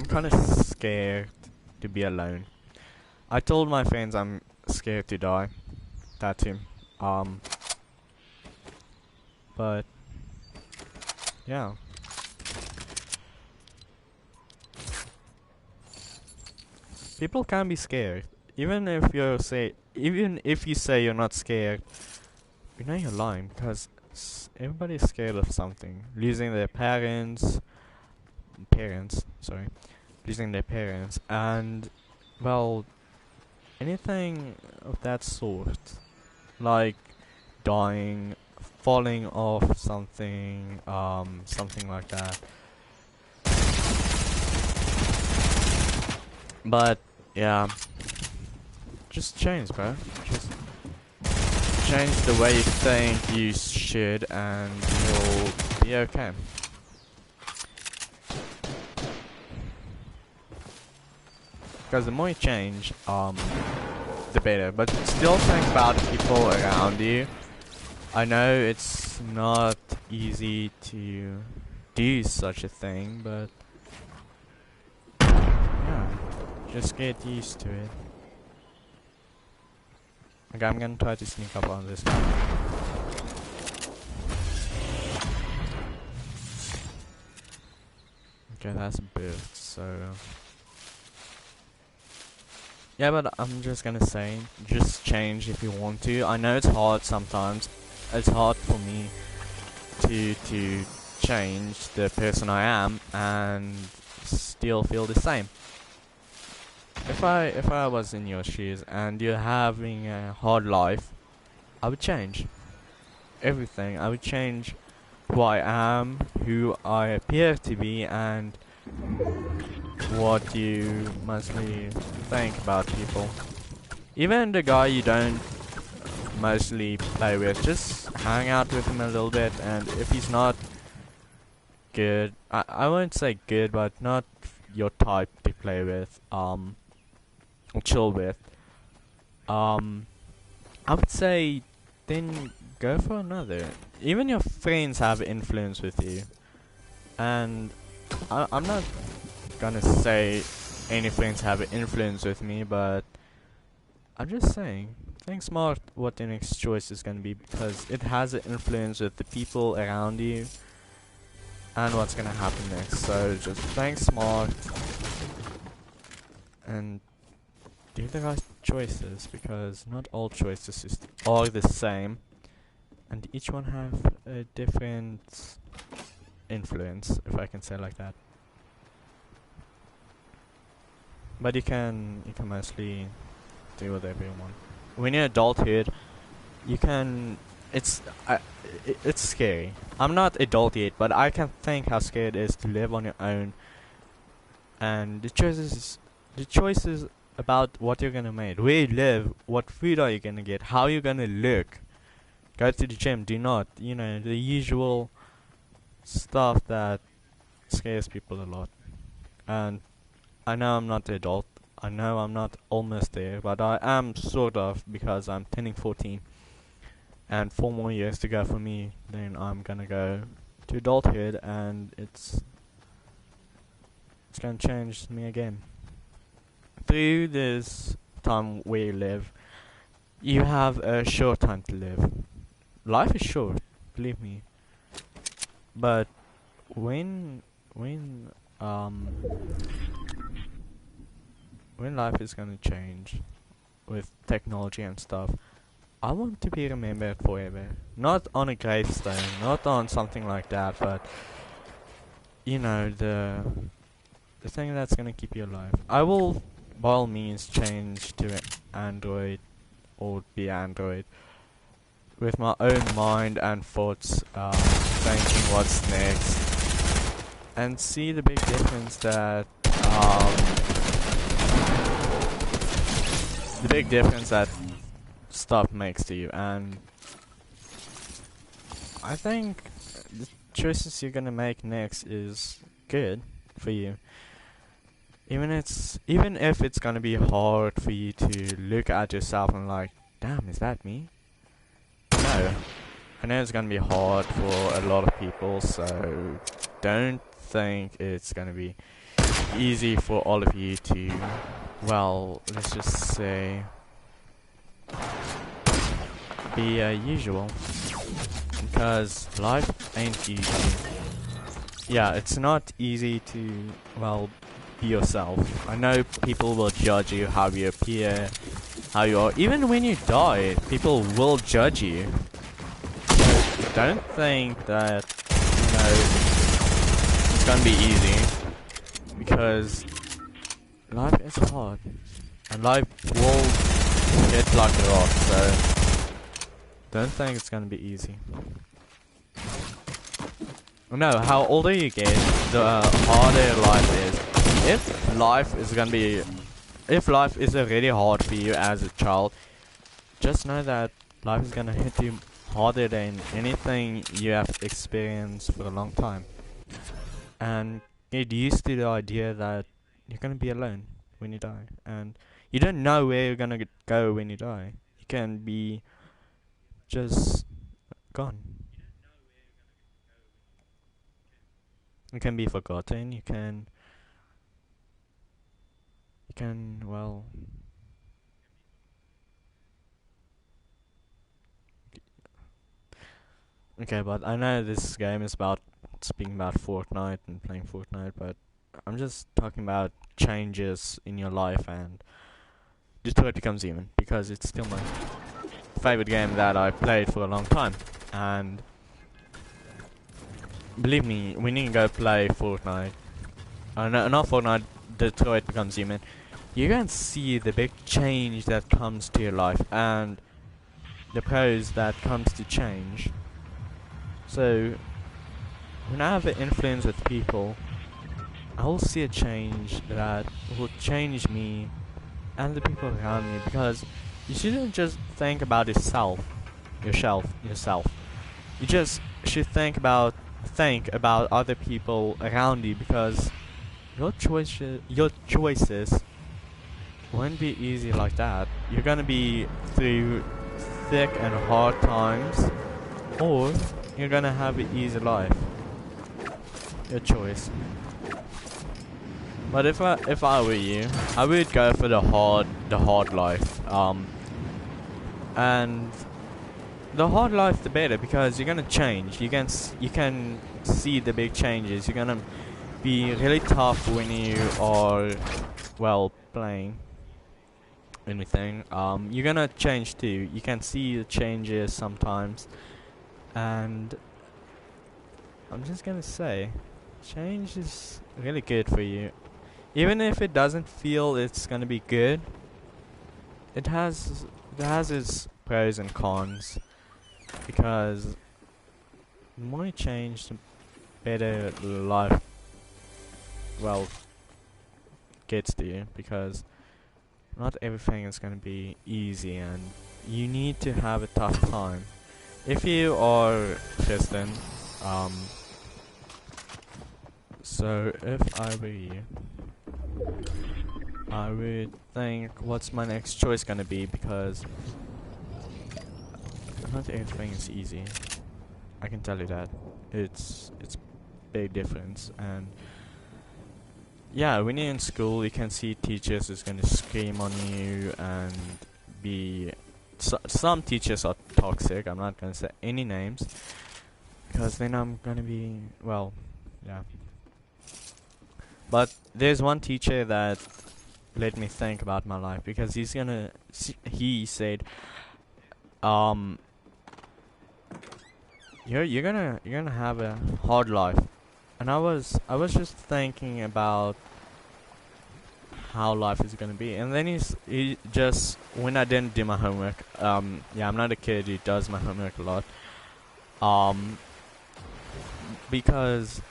kind of scared to be alone. I told my friends I'm scared to die. That too. But yeah. People can be scared. Even if you say you're not scared, you know you're lying because everybody's scared of something. Losing their losing their parents, and well, anything of that sort, like dying, falling off something, something like that. But yeah, just change, bro. Just change the way you think you should, and you'll be okay. Because the more you change, the better. But still think about the people around you. I know it's not easy to do such a thing, but yeah, just get used to it. Okay, I'm gonna try to sneak up on this guy. Okay, that's a bit, so yeah, but I'm just gonna say, just change if you want to. I know it's hard sometimes. It's hard for me to change the person I am and still feel the same. If I was in your shoes and you're having a hard life, I would change everything. I would change who I am, who I appear to be, and what you mostly think about people. Even the guy you don't mostly play with, just hang out with him a little bit, and if he's not good, I won't say good, but not your type to play with, or chill with, I would say then go for another. Even your friends have influence with you, and I'm not gonna say any friends have influence with me, but I'm just saying, think smart what your next choice is gonna be, because it has an influence with the people around you and what's gonna happen next. So just think smart and do the right choices, because not all choices are the same, and each one have a different influence, if I can say like that. But you can mostly do whatever you want. When you're adulthood, you can. It's scary. I'm not adult yet, but I can think how scary it is to live on your own, and the choices about what you're gonna make, where you live, what food are you gonna get, how you're gonna look, go to the gym, do not, the usual stuff that scares people a lot. And I know I'm not adult, I know I'm not almost there, but I am sort of, because I'm turning 14, and 4 more years to go for me, then I'm gonna go to adulthood, and it's gonna change me again. Through this time we live, you have a short time to live. Life is short, believe me. But when um when life is gonna change with technology and stuff, I want to be remembered forever. Not on a gravestone, not on something like that, but you know, the thing that's gonna keep you alive. I will by all means change to Android or be Android with my own mind and thoughts, thinking what's next, and see the big difference that stuff makes to you. And I think the choices you're gonna make next is good for you. Even if it's gonna be hard for you to look at yourself and like, damn, is that me? No. I know it's gonna be hard for a lot of people, so don't think it's gonna be easy for all of you to, well, let's just say, be usual. Because life ain't easy. Yeah, it's not easy to, well, be yourself. I know people will judge you, how you appear, how you are. Even when you die, people will judge you. So don't think that, you know, it's gonna be easy. Because life is hard. And life will hit like a rock, so don't think it's gonna be easy. No, how older you get, the harder life is. If life is already hard for you as a child, just know that life is gonna hit you harder than anything you have experienced for a long time. And get used to the idea that you're gonna be alone when you die, and you don't know where you're gonna go when you die. You can be just gone. You can be forgotten. You can, well, okay, but I know this game is about speaking about Fortnite and playing Fortnite, but I'm just talking about changes in your life and Detroit Becomes Human, because it's still my favorite game that I played for a long time. And believe me, when you go play Fortnite, no, not Fortnite, Detroit Becomes Human, you can see the big change that comes to your life and the pros that comes to change. So when I have an influence with people, I will see a change that will change me and the people around me, because you shouldn't just think about yourself. You just should think about other people around you, because your choices won't be easy like that. You're gonna be through thick and hard times, or you're gonna have an easy life. Your choice. But if I were you, I would go for the hard life. And the hard life, the better, because you're gonna change. You can see the big changes. You're gonna be really tough when you are, well, playing anything. You're gonna change too. You can see the changes sometimes, and I'm just gonna say, change is really good for you. Even if it doesn't feel it's gonna be good, it has its pros and cons, because the more you change, the better life, well, gets to you, because not everything is gonna be easy, and you need to have a tough time. If you are Kristen, so if I were you, I would think, what's my next choice gonna be, because not everything is easy. I can tell you that. It's big difference, and yeah, when you're in school, you can see teachers is gonna scream on you and be. Some teachers are toxic. I'm not gonna say any names because then I'm gonna be well, yeah. But there's one teacher that let me think about my life because he said, um, you're gonna have a hard life, and I was just thinking about how life is gonna be. And then he just when I didn't do my homework, yeah, I'm not a kid who does my homework a lot, um, because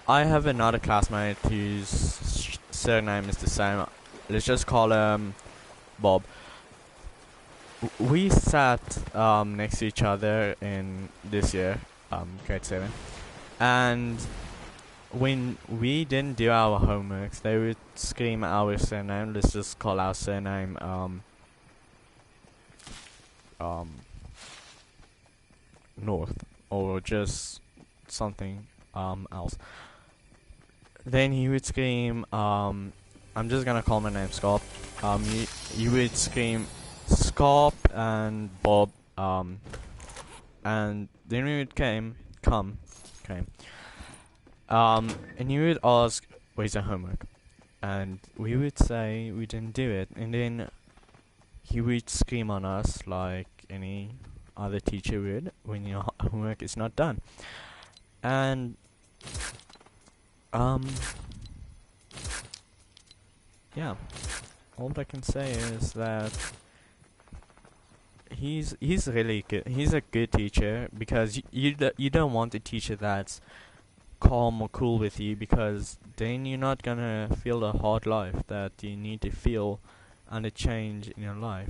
I have another classmate whose surname is the same. Let's just call him Bob. We sat next to each other in this year, grade 7, and when we didn't do our homeworks, they would scream our surname. Let's just call our surname North, or just something else. Then he would scream, I'm just gonna call my name Scop. You would scream Scop and Bob, and then we would came, and he would ask, where's the homework? And we would say we didn't do it, and then he would scream on us like any other teacher would when your homework is not done. And yeah, all I can say is that he's really good. He's a good teacher because you don't want a teacher that's calm or cool with you, because then you're not gonna feel the hard life that you need to feel and a change in your life.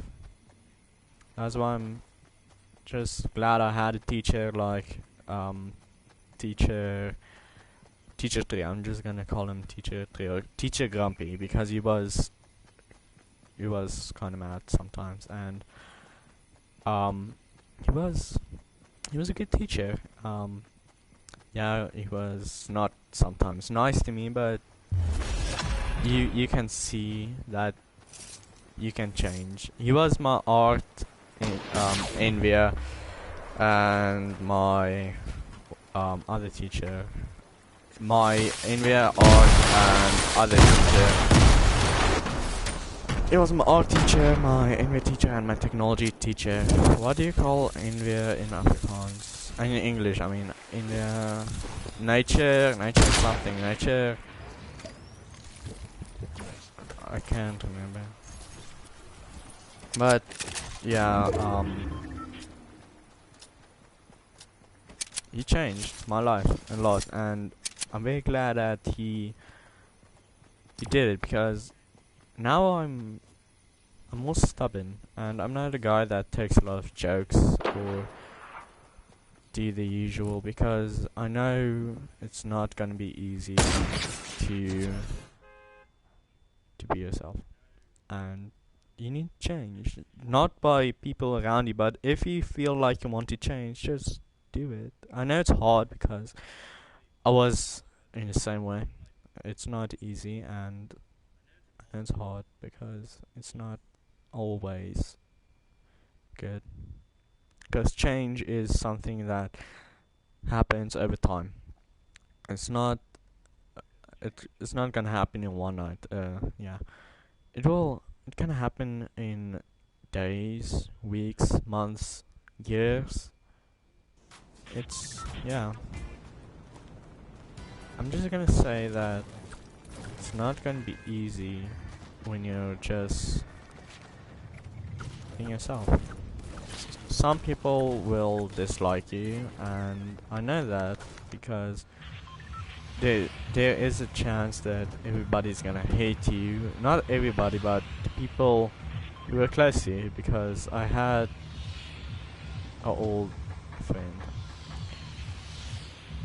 That's why I'm just glad I had a teacher like teacher 3. I'm just gonna call him teacher 3 or teacher Grumpy, because he was kind of mad sometimes, and he was a good teacher. Yeah, he was not sometimes nice to me, but you can see that you can change. He was my art envier, and my other teacher, my envier, art, and other teacher. It was my art teacher, my envier teacher, and my technology teacher. What do you call envier in Afrikaans? In English, I mean, in nature something, nature. I can't remember. But yeah, he changed my life a lot, and I'm very glad that he did it, because now I'm more stubborn, and I'm not a guy that takes a lot of jokes or do the usual, because I know it's not gonna be easy to be yourself, and you need change, not by people around you, but if you feel like you want to change, just do it. I know it's hard because I was in the same way. It's not easy, and I know it's hard because it's not always good. Because change is something that happens over time. It's not. It's not gonna happen in one night. Yeah, it will. It can happen in days, weeks, months, years. Yeah. I'm just gonna say that it's not gonna be easy when you're just being yourself. Some people will dislike you, and I know that because there is a chance that everybody's gonna hate you. Not everybody, but the people who are close to you, because I had an old friend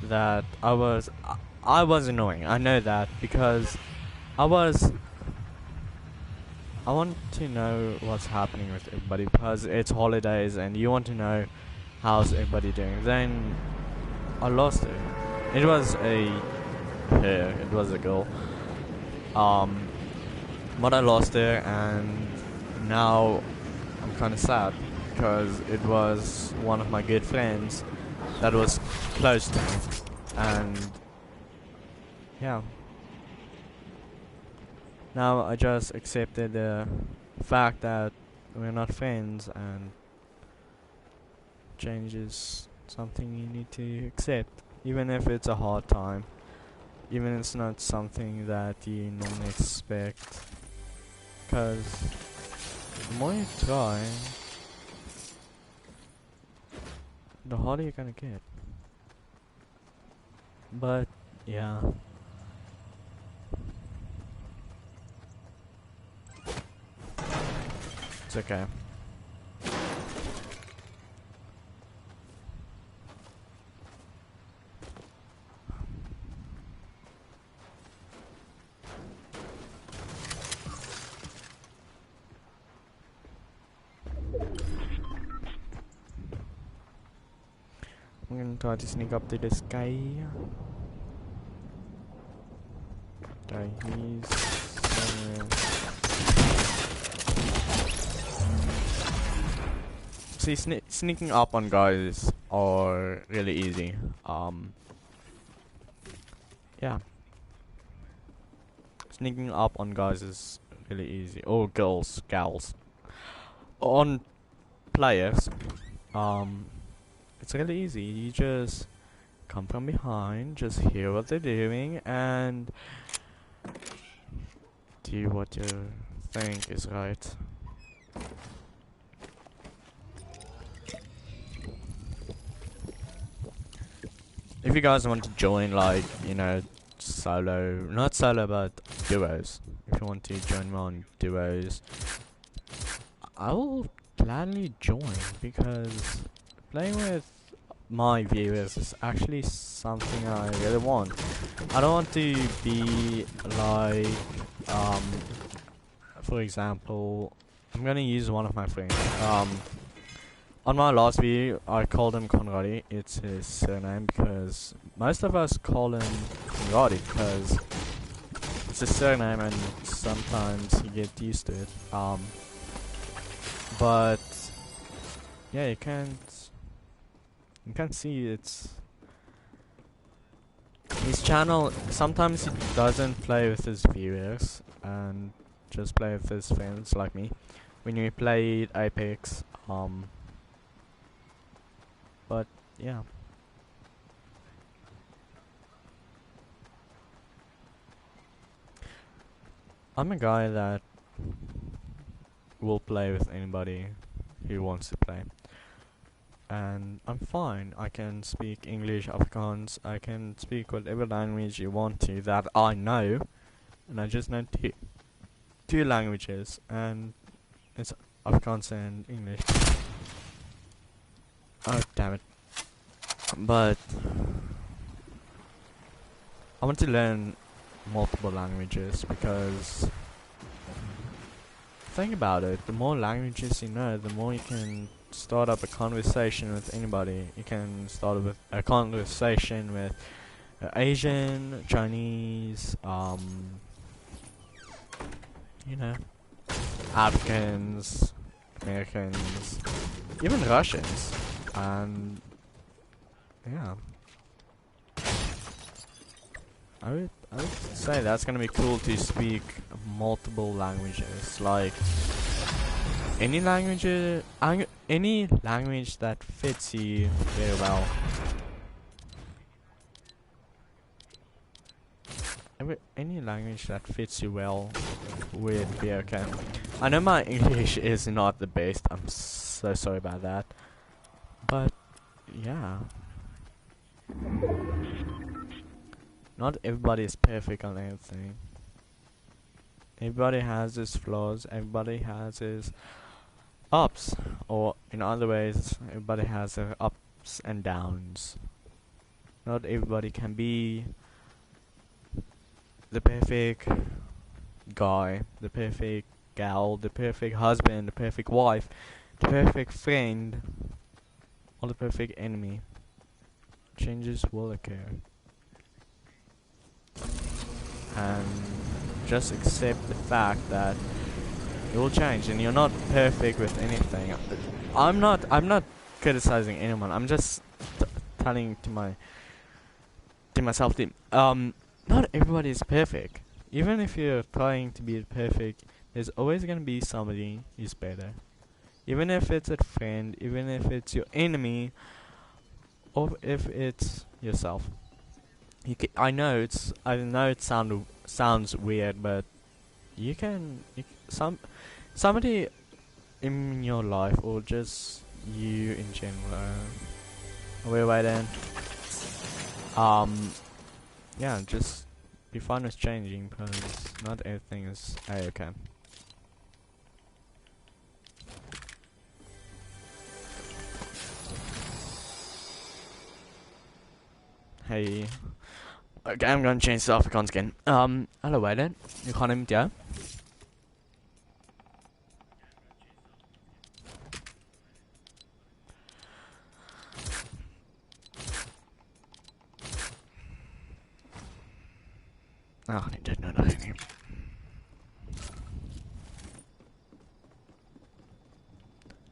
that I was annoying. I know that because I want to know what's happening with everybody, because it's holidays and you want to know how's everybody doing. Then I lost her. It was a girl, Um, but I lost her, and now I'm kind of sad because it was one of my good friends that was close to me, and yeah. Now I just accepted the fact that we're not friends, and change is something you need to accept, even if it's a hard time, even if it's not something that you normally expect, because the more you try, the harder you're gonna get. But yeah, it's okay. I'm gonna try to sneak up to this guy. Okay, he's somewhere. See, sneaking up on guys are really easy. Yeah. Sneaking up on guys is really easy. Or girls, gals. On players, it's really easy. You just come from behind, just hear what they're doing, and do what you think is right. If you guys want to join, like, you know, solo, not solo, but duos. If you want to join me on duos, I will gladly join, because playing with my viewers is actually something I really want. I don't want to be like, for example, I'm gonna use one of my friends. On my last video, I called him Conradi. It's his surname, because most of us call him Conradi because it's his surname, and sometimes you get used to it. But yeah, you can't see it's his channel. Sometimes he doesn't play with his viewers and just play with his friends like me. When we played Apex, but yeah. I'm a guy that will play with anybody who wants to play. And I'm fine. I can speak English, Afrikaans, I can speak whatever language you want to that I know. And I just know two languages, and it's Afrikaans and English. Oh, damn it. But I want to learn multiple languages, because think about it, the more languages you know, the more you can start up a conversation with anybody. You can start with a conversation with Asian, Chinese, you know, Africans, Americans, even Russians, and yeah. I would say that's gonna be cool to speak multiple languages, like any language that fits you very well. Any language that fits you well would be okay. I know my English is not the best. I'm so sorry about that. But yeah. Not everybody is perfect on anything. Everybody has his flaws, everybody has his ups, or in other ways, everybody has their ups and downs. Not everybody can be the perfect guy, the perfect gal, the perfect husband, the perfect wife, the perfect friend, or the perfect enemy. Changes will occur. And just accept the fact that it will change, and you're not perfect with anything. I'm not criticizing anyone. I'm just telling to myself that not everybody is perfect. Even if you're trying to be perfect, there's always gonna be somebody who's better. Even if it's a friend, even if it's your enemy, or if it's yourself. I know it sounds weird, but somebody in your life, or just you in general. Wait then. Yeah, just be fine with changing, because not everything is okay. Hey. Okay, I'm gonna change the Afrikaans again. Hello, Wayden. Hoe gaan het met jou? Ach, nee, dit nou nog nie.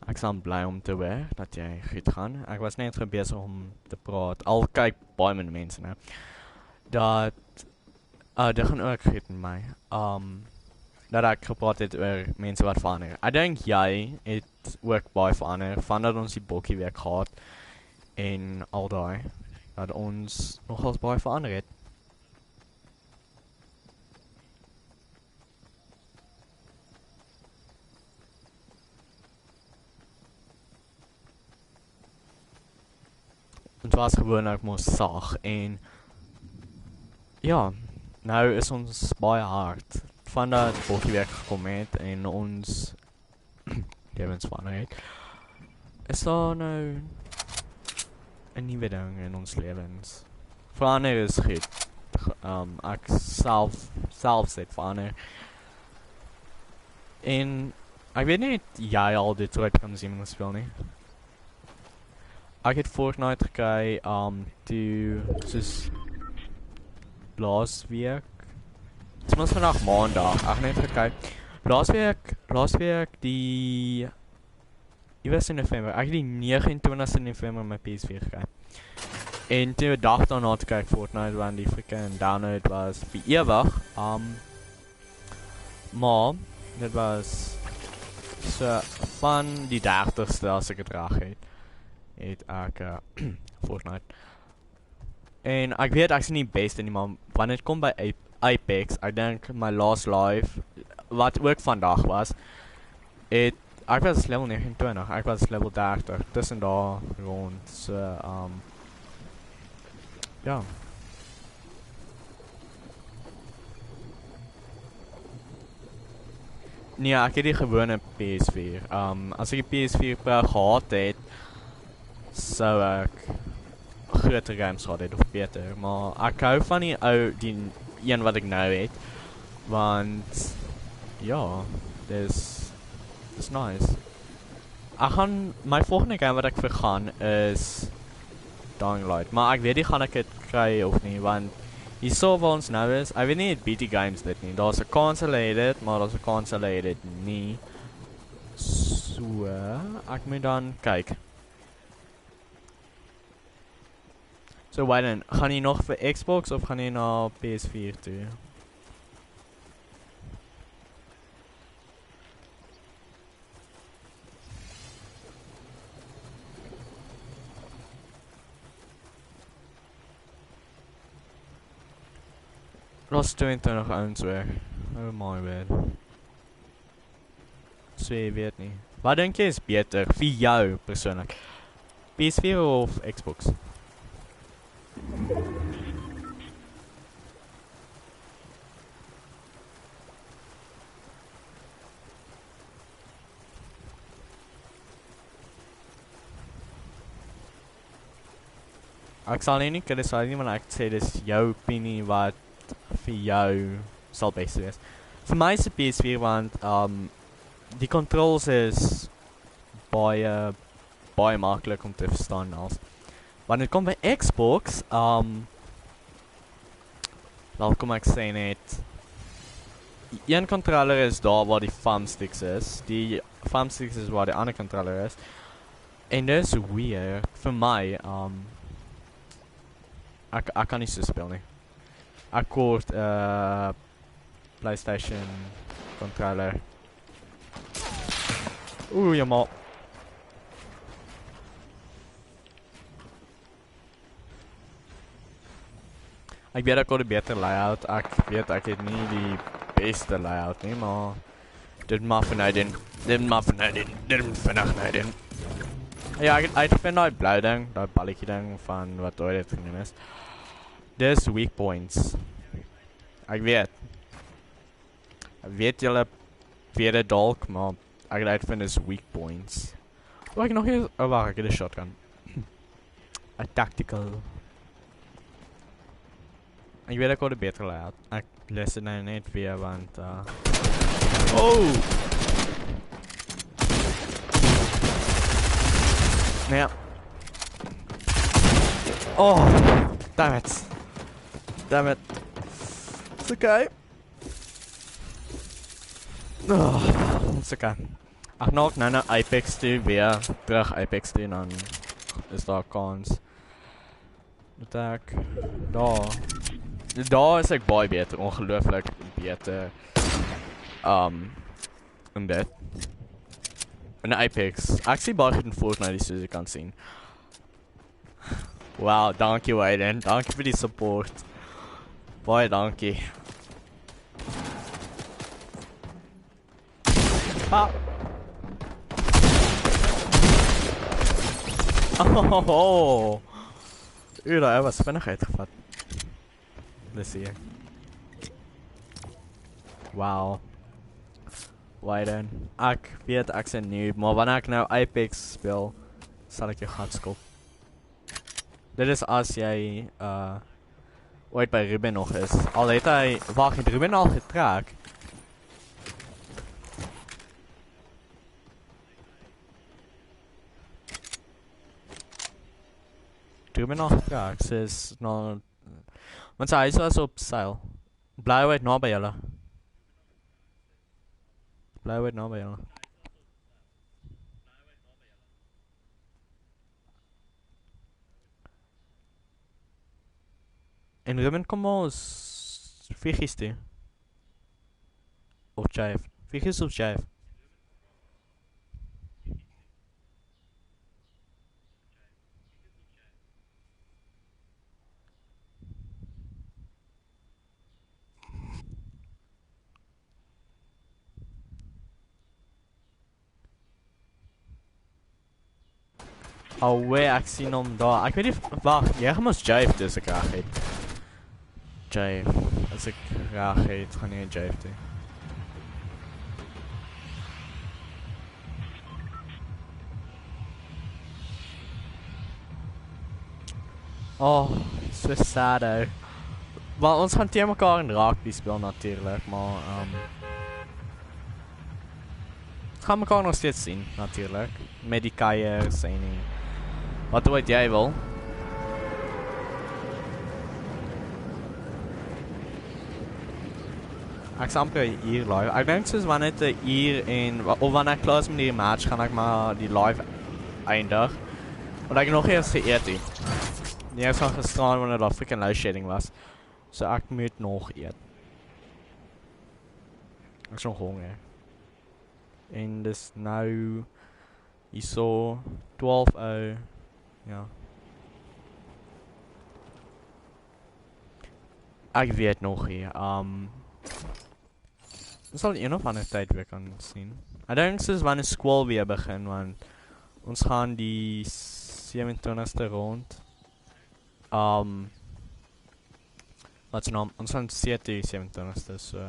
Ek is dan bly om te hoor dat jy goed gaan. Ek was net besig om te praat. Al kyk baie min mense nou. Dat dit gaan ook goed met my. Dat ek gepraat het oor mense wat verander. Ek dink jy het ook baie verander vandat ons die bokkie weer gehad en al daai dat ons nogals baie verander het. Het was gewoon ek moes sag en ja, nou is ons baie hard vandat bokkie weer gekom het en ons lewens verander het. Is daar nou 'n nuwe ding in ons lewens? Verander is goed. Ek self het verander. En ek weet nie jy al dit ooit kan sien en speel nie. Ek het Fortnite gekry, toe soos laasweek. Dit was vandag maandag, ek net gekyk. Laasweek die iewers in November, ek het die 29ste November my PS4 gekry. En toe 'n dag daarna te kyk Fortnite, want die freaking download was vir ewig. Maar dit was so van die 30ste as ek het reg het ek Fortnite. En ek weet ek is nie die beste nie, maar wanneer dit kom by Apex, ek dink my last live, wat ook vandag was, ek was level 29, ek was level 30, tussen daar rond, so, ja. Nee, ek het die gewone PS4, as ek die PS4 Pro gehad het, sou ek groter games gehad het, of beter, maar ek hou van die een wat ek nou het, want ja, dis nice. My volgende game wat ek vergaan is Dying Light, maar ek weet nie gaan ek het kry of nie, want hierso waar ons nou is, ek weet nie het BT Games dit nie, daar is 'n kans hulle het dit, maar daar is 'n kans hulle het dit nie, so ek moet dan kyk. So Wyden, gaan jy nog vir Xbox of gaan jy na PS4 toe? Daar's 22 ouens weer. Oh my word. So jy weet nie. Wat dink jy is beter vir jou persoonlik? PS4 of Xbox? Ek sal nie criticize nie, want ek sê dis jou opinie wat vir jou sal beste wees. Vir my is die PS4, want die controls is baie maklik om te verstaan als. Wanneer dit kom by Xbox, wel kom ek sê net, Een controller is daar waar die thumbsticks is. Die thumbsticks is waar die ander controller is. En dis weird vir my. Ek kan nie so speel nie. Ek koop PlayStation controller. Oeh, jammer. Ek weet ek het 'n beter layout. Ek weet ek het nie die beste layout nie, maar dit maak vir nou doen. Dit maak vir nou doen. Ja, ek vind daai blou ding, daai balletjie ding van wat ooit dit genoem is. Dis weak points. Ek weet julle weet dit dalk, maar ek uitvind is weak points. Oh, ek nog hier. Oh, wag, ek het 'n shotgun. A tactical. Ek weet ek het 'n beter layout. Ek lees dit nou net weer want oh! Nee. Oh, damn it. It's okay. Oh, it's okay. Ek nog nou Apex toe weer terug Apex toe dan is daar kans. Attack. Daar is ek baie beter, ongelooflik beter. In dit. In Apex. Ek sien baie goed in Fortnite soos jy kan sien. Wow, dankie Wayden. Dankie vir die support. Baie dankie. Ah. Oh. Daar was vinnig uitgevat. Let's see. Wow. Wayden. Ek weet ek se noob, maar wanneer ek nou Apex speel, sal ek jou gat skop. Dit is as jy ooit by Ruben nog is. Al het hy wag, het Ruben al getrek. Ruben al getrek, is nou want sy huis was op seil. Bly uit naby julle. Bly uit naby julle. En Ruben kom ons Figies toe. Of Chive. Figies of Chive. Alweer, ek sien hom daar. Ek weet nie, wag, jy gaan ons Jive dus ek reg het. Jive, as ek reg het, gaan jy Jive toe. Oh, so sad ou. Maar ons gaan teen mekaar in rugby speel natuurlijk, maar gaan mekaar nog steeds zien, natuurlijk. Met die keiers en die... Wat ooit jy wil. Ek is amper 'n uur live. Ek dink soos wanneer dit 'n uur en... Of wanneer ek klaar is met die match, gaan ek maar die live eindig. Want ek nog eers geëet het. Die eerst van gestaan wanneer daar freaking load shedding was. So ek moet nog eet. Ek is nog honger. En dis nou... Hierso 12 uur. Ja. Ek weet nog hier. Ons sal een of ander tyd weer kan sien. Ek dink soos wanneer skool weer begin, want ons gaan die 27ste rond. Wat se naam? Ons gaan see die 27ste, so...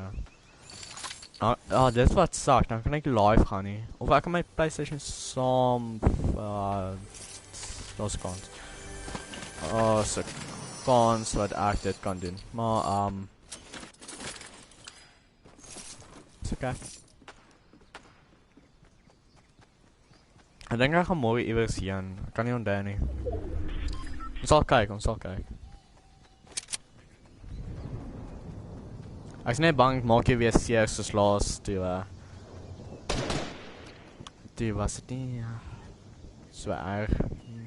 dit wat sak, dan kan ek live gaan nie. Of ek kan my PlayStation saam... Daar's kans. So kans wat ek dit kan doen. Maar, is oké. Ek dink ek gaan môre iewers heen. Ek kan nie onthou nie. Ons sal kyk. Ek's net bang maak jy weer seer soos laas toe toe was dit nie so erg.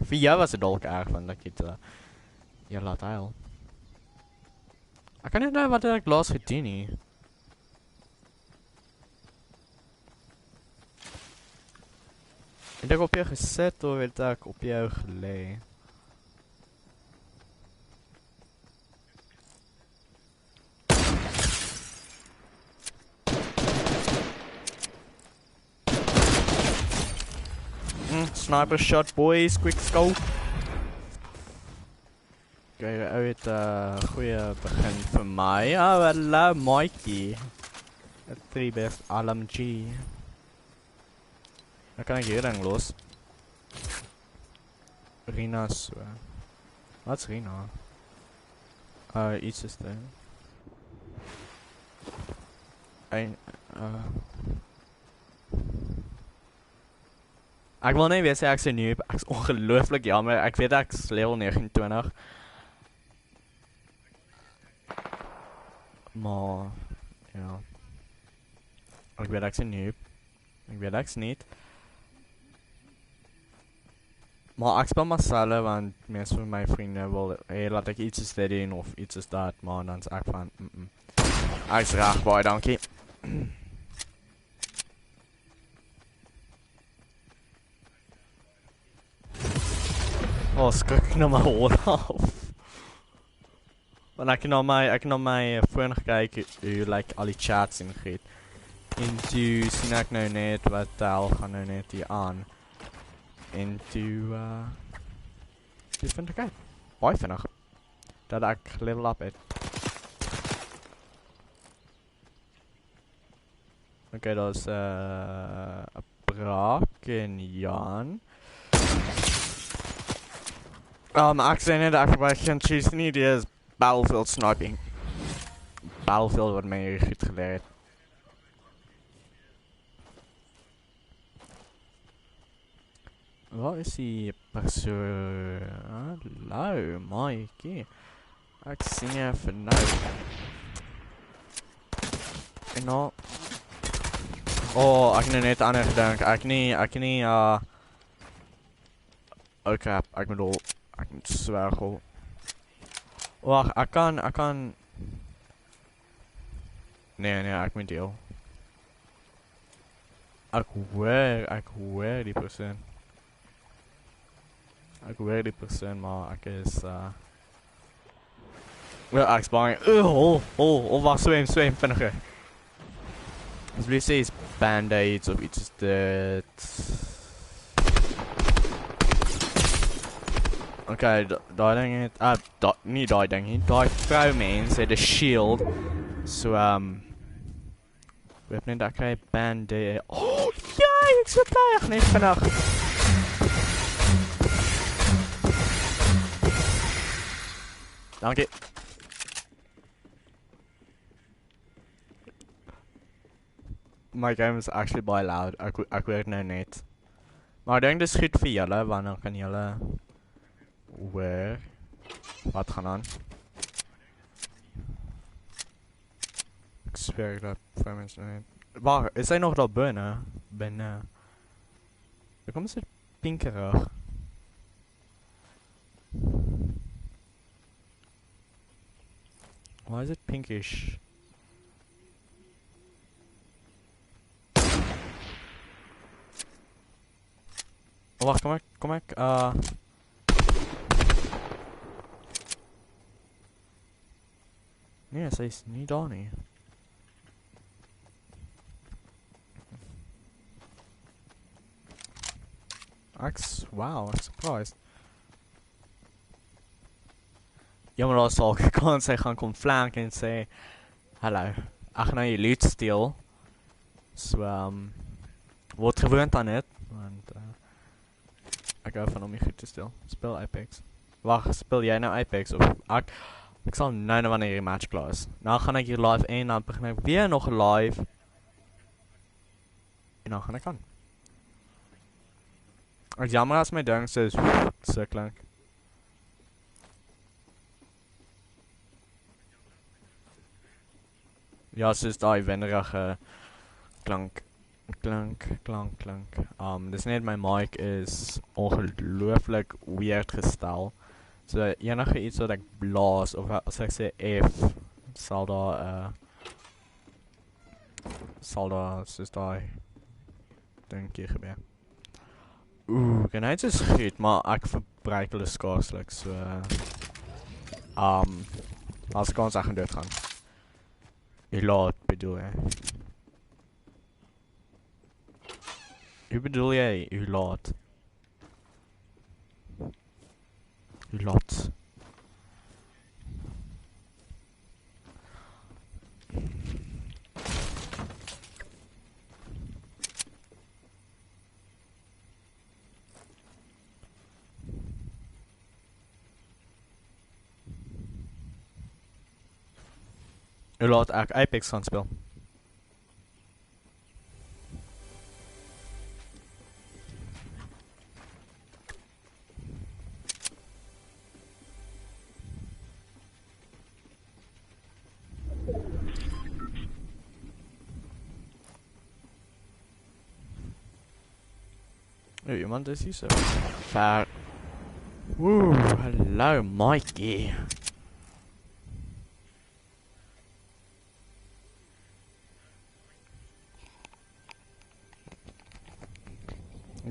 Vir jou was dit dalk erg want ek het jou laat huil. Ek kan nie nou wat ek laas gedoen nie. Het ek op jou gesit of het ek op jou gelê? Sniper shot boys, quick scope. Okay, ou het goeie begin vir my. Oh, hallo Mikey. 'n 3 best LMG. Dan kan ek hier dan los. Rina so. Wat's Rina? Iets is dit. Ek wil nie weet sê ek sê noob, ek is ongelooflik jammer, ek weet ek is level 29. Maar, ja. Ek weet ek sê noob, ek weet ek is niet. Maar ek speel maar self, want meeste van my vriende wil, hey, laat ek iets is dit doen, of iets is dat, maar dan is ek van, Ek is reg, baie dankie. Oh, skrik ek nou my oor af. Want ek het na my phone gekyk hoe like al die chats ingeet. En toe sien ek nou net wat tel gaan nou net hier aan. En toe vind ek uit. Baie vinnig. Dat ek level up het. Okay, dat is Braak en Jan. Ek sê net ek gebruik geen cheese nie, die is Battlefield sniping. Battlefield wat my goed geleer het. Waar is die persoon? Hallo, Mikey. Ek sien jy vir nou. En nou... Oh, ek het net ander gedink. Ek nie, okay, ek bedoel, ek moet swergel. Wacht, ek kan... Nee, ek moet deel. Ek hoor die persoon. Ek hoor die persoon, maar ek is, well, ek is bang. Wacht, swem, vinniger. Asblieft sê is band-aids of iets is dit. Okay, daai ding het, nie daai ding nie, daai vrouwmens het 'n shield. So, weet net, ek kry band-aid. Oh, ja, ek so bly, ek net vandag. Dankie. My game is actually baie loud, ek hoor nou net. Maar ek dink dis goed vir julle, want dan kan julle hoor wat gaan aan. Ek zweer dat vir mense net. Waar, is hy nog daar binne? Hoekom is dit pinkerig? Why is it pinkish? Oh, wacht, kom ek, nee, sy is nie daar nie. Wow, I'm surprised. Jammer daar sal ek kan sy gaan kom flank en sê, hallo, ek gaan nou jy loot steel. So, word gewoond aan het, want, ek hou van om jy goed te steel. Speel Apex. Wacht, speel jy nou Apex? Of ek sal nou wanneer die match klaar is. Nou gaan ek hier live en dan begin ek weer nog live. En dan gaan ek aan. Ek jammer as my ding so klink. Ja, soos daai wennerige klank. Dis net my mic is ongelooflik weird gestel. So enige iets wat ek blaas of as ek sê F sal daar soos daai dinkie gebeur. Grenades is goed, maar ek verbruik hulle skaarslik, so as kans ek gaan doodgaan. Hoe laat bedoel jy? Hoe bedoel jy, hoe laat? Hoe laat? Hoe laat ek Apex gaan speel? Iemand is hier so ver. Hallo Mikey.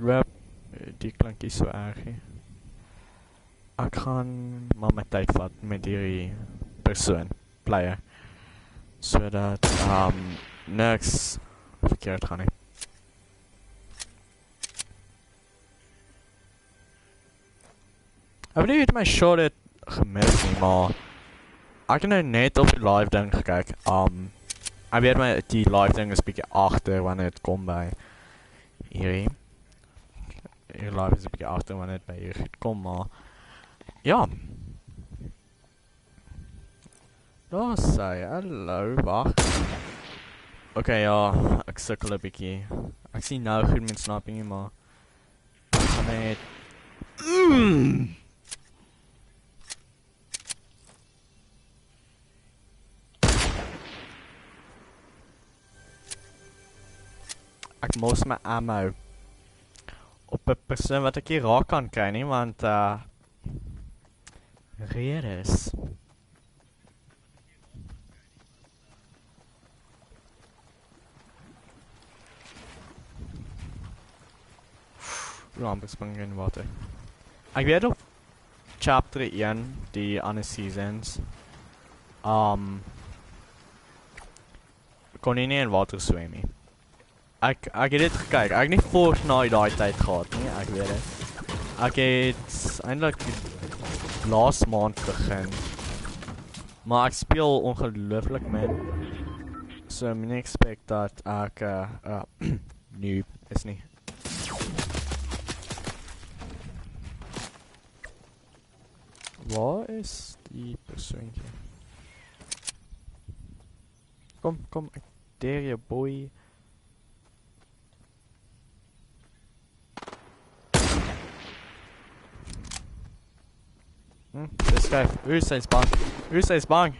Rap, die klank is so erg. Ek gaan maar my tyd vat met hierdie persoon, player. Sodat niks verkeerd gaan nie. Ek weet nie het my shot het gemis nie, maar ek het nou net op die live ding gekyk. Ek weet my die live ding is bietjie agter wanneer dit kom by hierdie. Hier live is 'n bietjie agter wanneer dit by hier kom, maar ja. Daar sê hallo, wag. Okay, ja, ek sukkel 'n bietjie. Ek sien nou goed met sniping nie, maar ek gaan net ek mos my ammo op 'n persoon wat ek hier raak kan kry nie, want redes. Ramp spring in water. Ek weet op chapter 1, die ander seasons, kon jy nie in water swem nie. Ek het dit gekyk. Ek het nie Fortnite daai tyd gehad nie, ek weet dit. Ek het eintlik laas maand begin. Maar ek speel ongelooflik min. So min expect dat ek noob is nie. Waar is die persoontjie? Kom, ek dare jou boy. This guy, who's say spawn? Who's say spawn?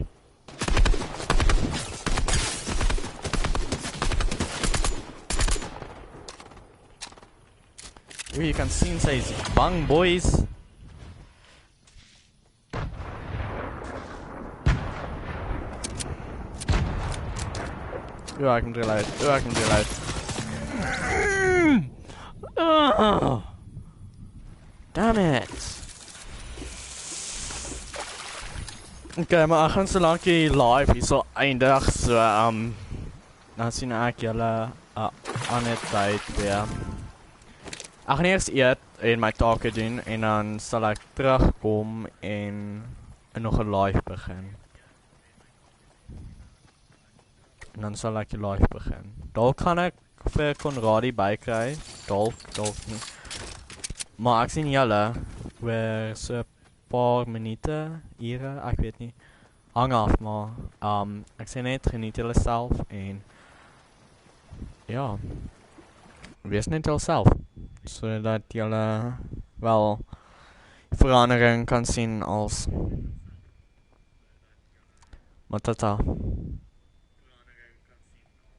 Ooh, you can see say bang boys. Ooh, I can reload. Oh, damn it. Okay, maar ek gaan so lank die live hier so eindig, so dan sien ek julle ander tyd weer. Ek gaan eers eet en my take doen en dan sal ek terugkom en nog 'n live begin. En dan sal ek die live begin. Dalk kan ek vir Conradie bykry, dalk nie. Maar ek sien julle weer so paar minute, ure, ek weet nie. Hang af, maar ek sê net geniet julle self en ja, wees net jouself, sodat julle wel verandering kan sien als maar tata.